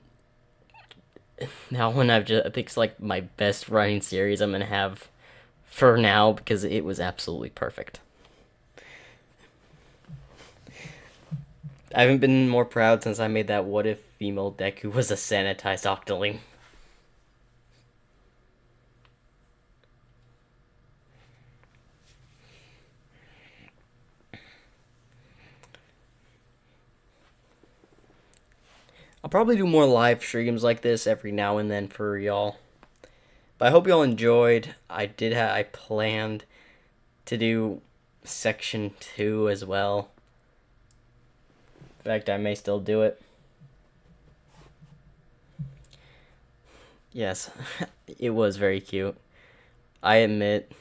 I think it's like my best running series I'm gonna have for now, because it was absolutely perfect. I haven't been more proud since I made that what if female Deku was a sanitized Octoling. I'll probably do more live streams like this every now and then for y'all. But I hope y'all enjoyed. I planned to do section 2 as well. In fact, I may still do it. Yes, it was very cute. I admit.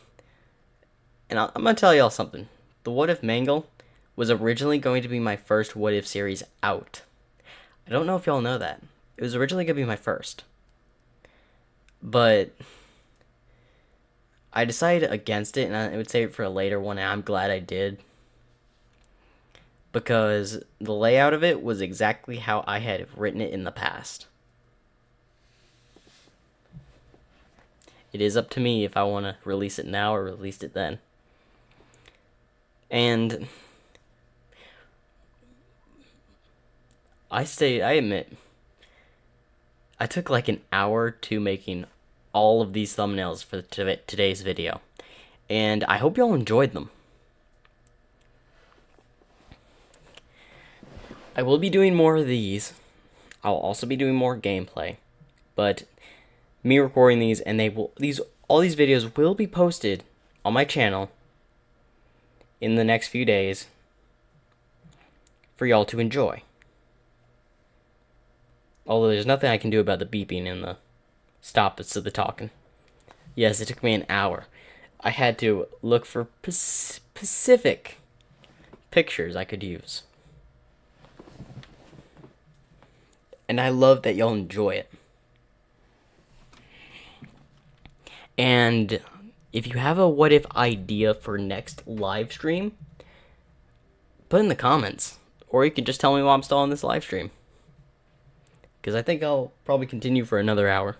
And I'm going to tell y'all something. The What If Mangle was originally going to be my first What If series out. I don't know if y'all know that. It was originally going to be my first. But I decided against it, and I would save it for a later one, and I'm glad I did. Because the layout of it was exactly how I had written it in the past. It is up to me if I want to release it now or release it then. And I admit, I took like an hour to making all of these thumbnails for today's video. And I hope y'all enjoyed them. I will be doing more of these. I'll also be doing more gameplay. But me recording these, and all these videos will be posted on my channel in the next few days for y'all to enjoy. Although there's nothing I can do about the beeping and the stoppage of the talking. Yes, it took me an hour. I had to look for specific pictures I could use. And I love that y'all enjoy it. And if you have a what if idea for next live stream, put in the comments. Or you can just tell me while I'm still on this live stream. Because I think I'll probably continue for another hour.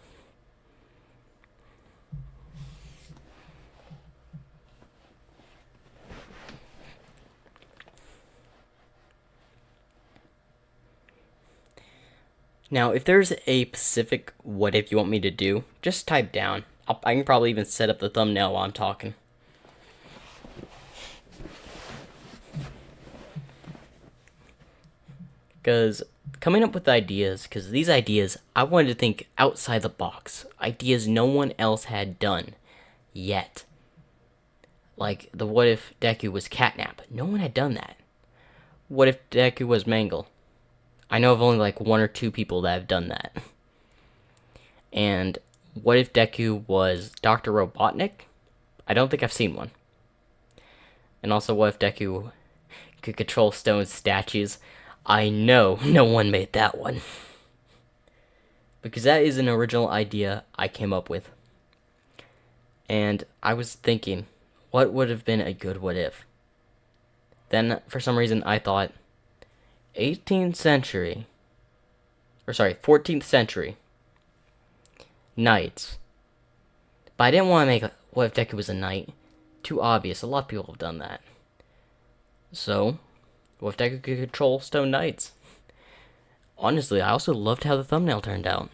Now, if there's a specific what if you want me to do, just type down. I can probably even set up the thumbnail while I'm talking. Because coming up with ideas, because these ideas, I wanted to think outside the box. Ideas no one else had done yet. Like the what if Deku was Catnap. No one had done that. What if Deku was Mangle? I know of only like 1 or 2 people that have done that. And what if Deku was Dr. Robotnik? I don't think I've seen one. And also, what if Deku could control stone statues? I know no one made that one. Because that is an original idea I came up with. And I was thinking, what would have been a good what if? Then, for some reason, I thought 14th century knights. But I didn't want to make what if Deku was a knight. Too obvious. A lot of people have done that. So, what if Deku could control stone knights? Honestly, I also loved how the thumbnail turned out.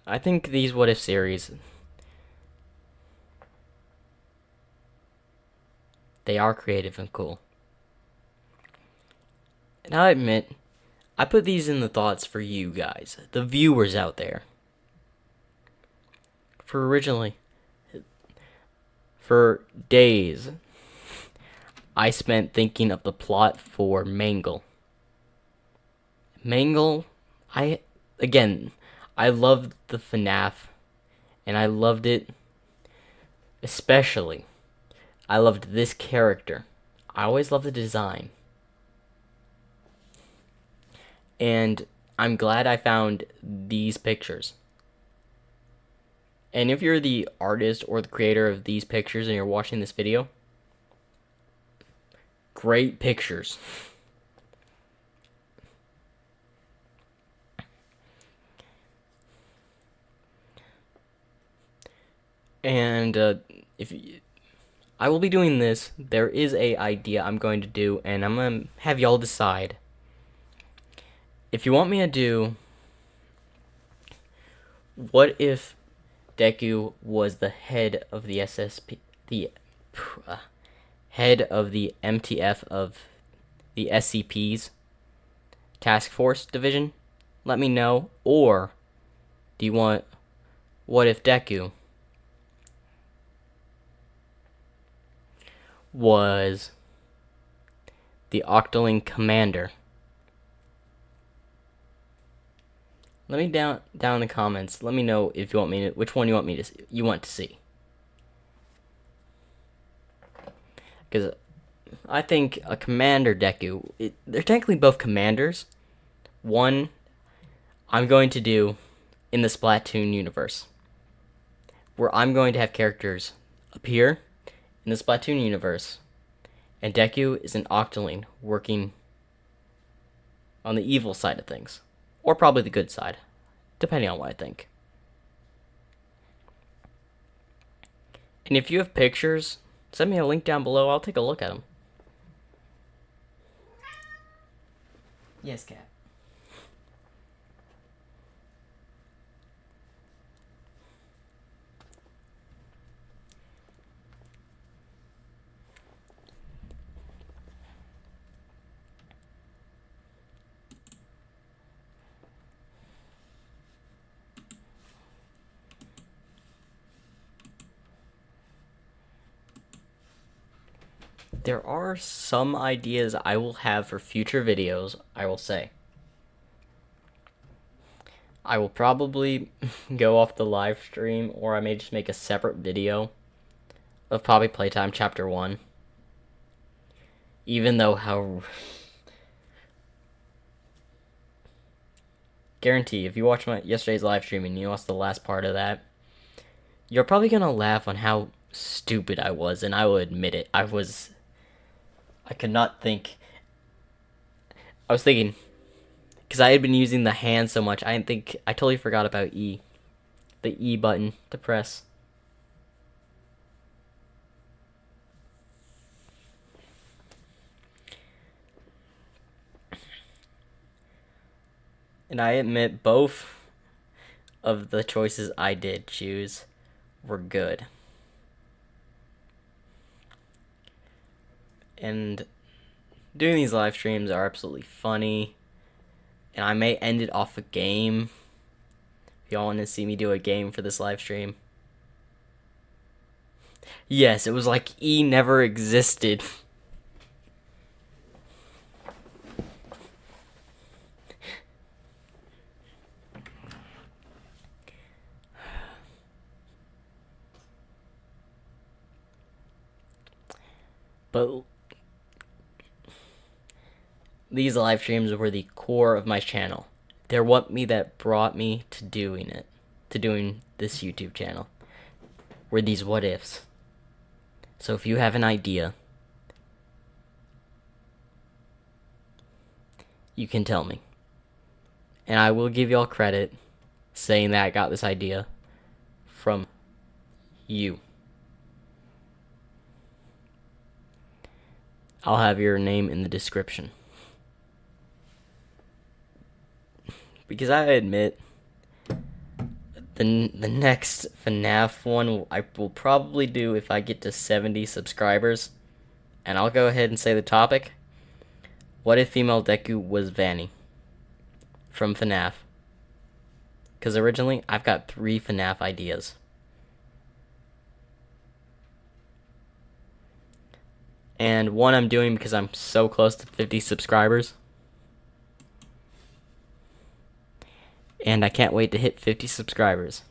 I think these what if series, they are creative and cool. And I admit, I put these in the thoughts for you guys, the viewers out there. For days, I spent thinking of the plot for Mangle. Mangle, I loved the FNAF, and I loved it especially. I loved this character. I always loved the design. And I'm glad I found these pictures. And if you're the artist or the creator of these pictures and you're watching this video, great pictures. And I will be doing this. There is a idea I'm going to do, and I'm gonna have y'all decide if you want me to do. What if Deku was the head of the SSP, the head of the MTF of the SCP's Task Force Division? Let me know. Or do you want what if Deku was the Octoling Commander? Let me down in the comments. Let me know if you want me to, which one you want to see. Because I think a Commander Deku, they're technically both commanders. One, I'm going to do in the Splatoon universe, where I'm going to have characters appear in the Splatoon universe, and Deku is an Octoling working on the evil side of things, or probably the good side, depending on what I think. And if you have pictures, send me a link down below. I'll take a look at them. Yes, cat. There are some ideas I will have for future videos, I will say. I will probably go off the live stream, or I may just make a separate video of Poppy Playtime Chapter 1. Even though guarantee, if you watch my yesterday's live stream and you watched the last part of that, you're probably gonna laugh on how stupid I was, and I will admit it. I could not think. I was thinking, because I had been using the hand so much, I totally forgot about E. The E button to press. And I admit both of the choices I did choose were good. And doing these live streams are absolutely funny. And I may end it off a game. If y'all want to see me do a game for this live stream. Yes, it was like E never existed. But these live streams were the core of my channel. They're what brought me to doing it, to doing this YouTube channel. Were these what ifs. So if you have an idea, you can tell me. And I will give y'all credit saying that I got this idea from you. I'll have your name in the description. Because I admit, the next FNAF one I will probably do if I get to 70 subscribers. And I'll go ahead and say the topic. What if female Deku was Vanny from FNAF? Because originally, I've got 3 FNAF ideas. And one I'm doing because I'm so close to 50 subscribers. And I can't wait to hit 50 subscribers.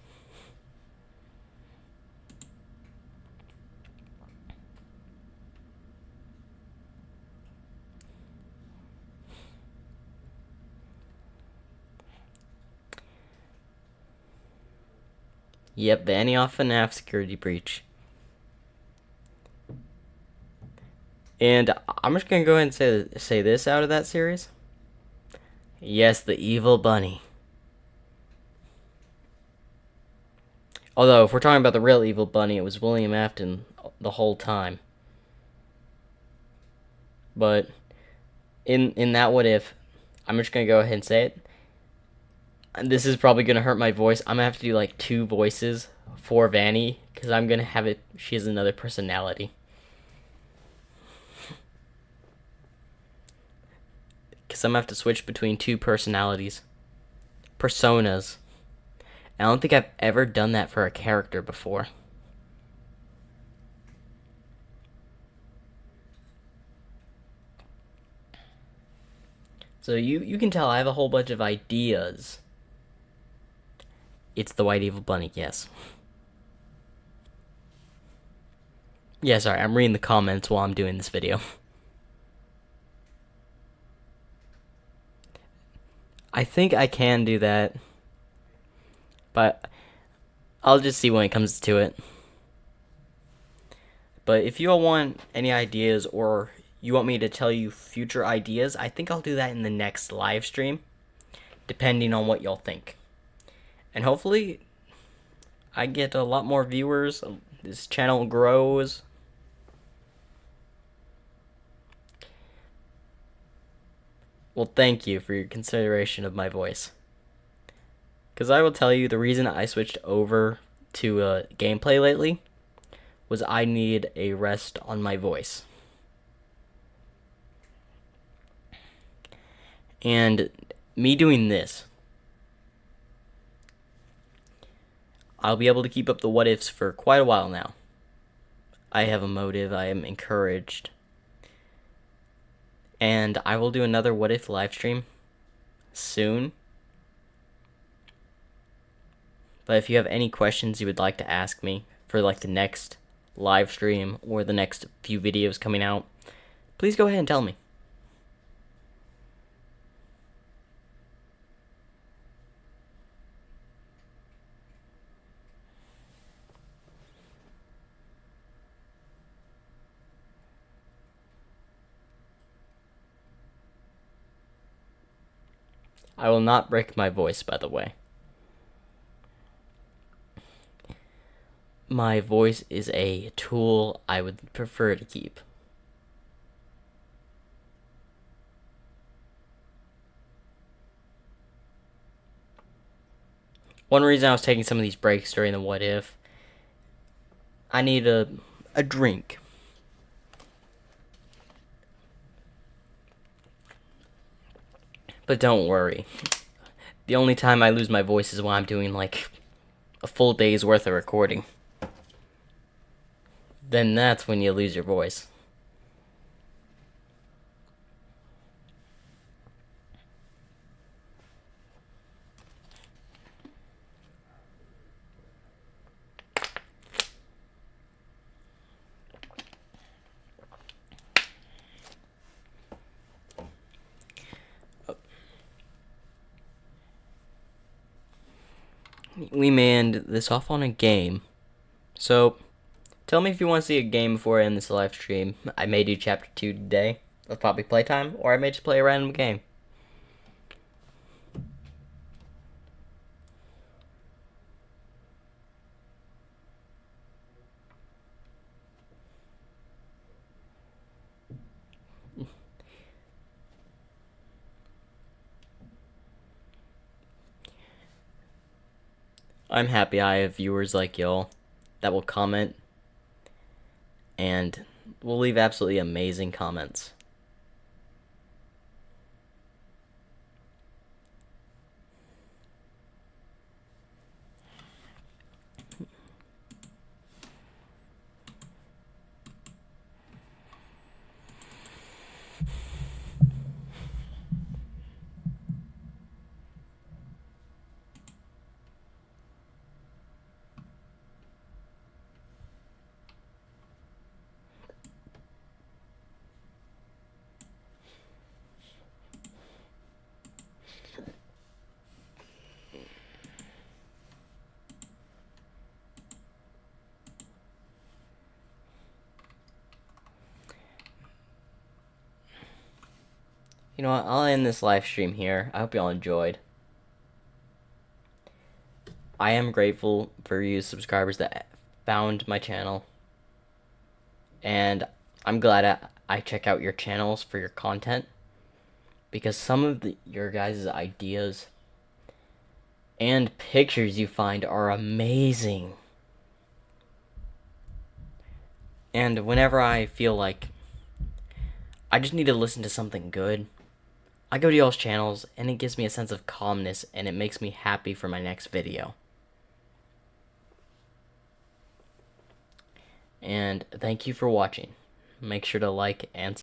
Yep, Vanny off FNAF security breach. And I'm just gonna go ahead and say this out of that series. Yes, the evil bunny. Although, if we're talking about the real evil bunny, it was William Afton the whole time. But in that what if, I'm just gonna go ahead and say it. And this is probably gonna hurt my voice. I'm gonna have to do like 2 voices for Vanny because I'm gonna have it. She has another personality. Because I'm gonna have to switch between 2 personalities, personas. I don't think I've ever done that for a character before. So you can tell I have a whole bunch of ideas. It's the white evil bunny, yes. Yeah, sorry, I'm reading the comments while I'm doing this video. I think I can do that, but I'll just see when it comes to it. But if you all want any ideas or you want me to tell you future ideas, I think I'll do that in the next live stream, depending on what y'all think. And hopefully, I get a lot more viewers, this channel grows. Well, thank you for your consideration of my voice. Because I will tell you, the reason I switched over to gameplay lately was I need a rest on my voice. And me doing this, I'll be able to keep up the what ifs for quite a while now. I have a motive, I am encouraged. And I will do another what if live stream soon. But if you have any questions you would like to ask me for like the next live stream or the next few videos coming out, please go ahead and tell me. I will not break my voice, by the way. My voice is a tool I would prefer to keep. One reason I was taking some of these breaks during the what if, I need a drink. But don't worry. The only time I lose my voice is when I'm doing like a full day's worth of recording. Then that's when you lose your voice. We may end this off on a game. So, tell me if you want to see a game before I end this live stream. I may do chapter 2 today of Poppy Playtime, or I may just play a random game. I'm happy I have viewers like y'all that will comment and will leave absolutely amazing comments. You know what? I'll end this live stream here. I hope y'all enjoyed. I am grateful for you subscribers that found my channel. And I'm glad I check out your channels for your content. Because some of your guys' ideas and pictures you find are amazing. And whenever I feel like I just need to listen to something good, I go to y'all's channels and it gives me a sense of calmness and it makes me happy for my next video. And thank you for watching. Make sure to like and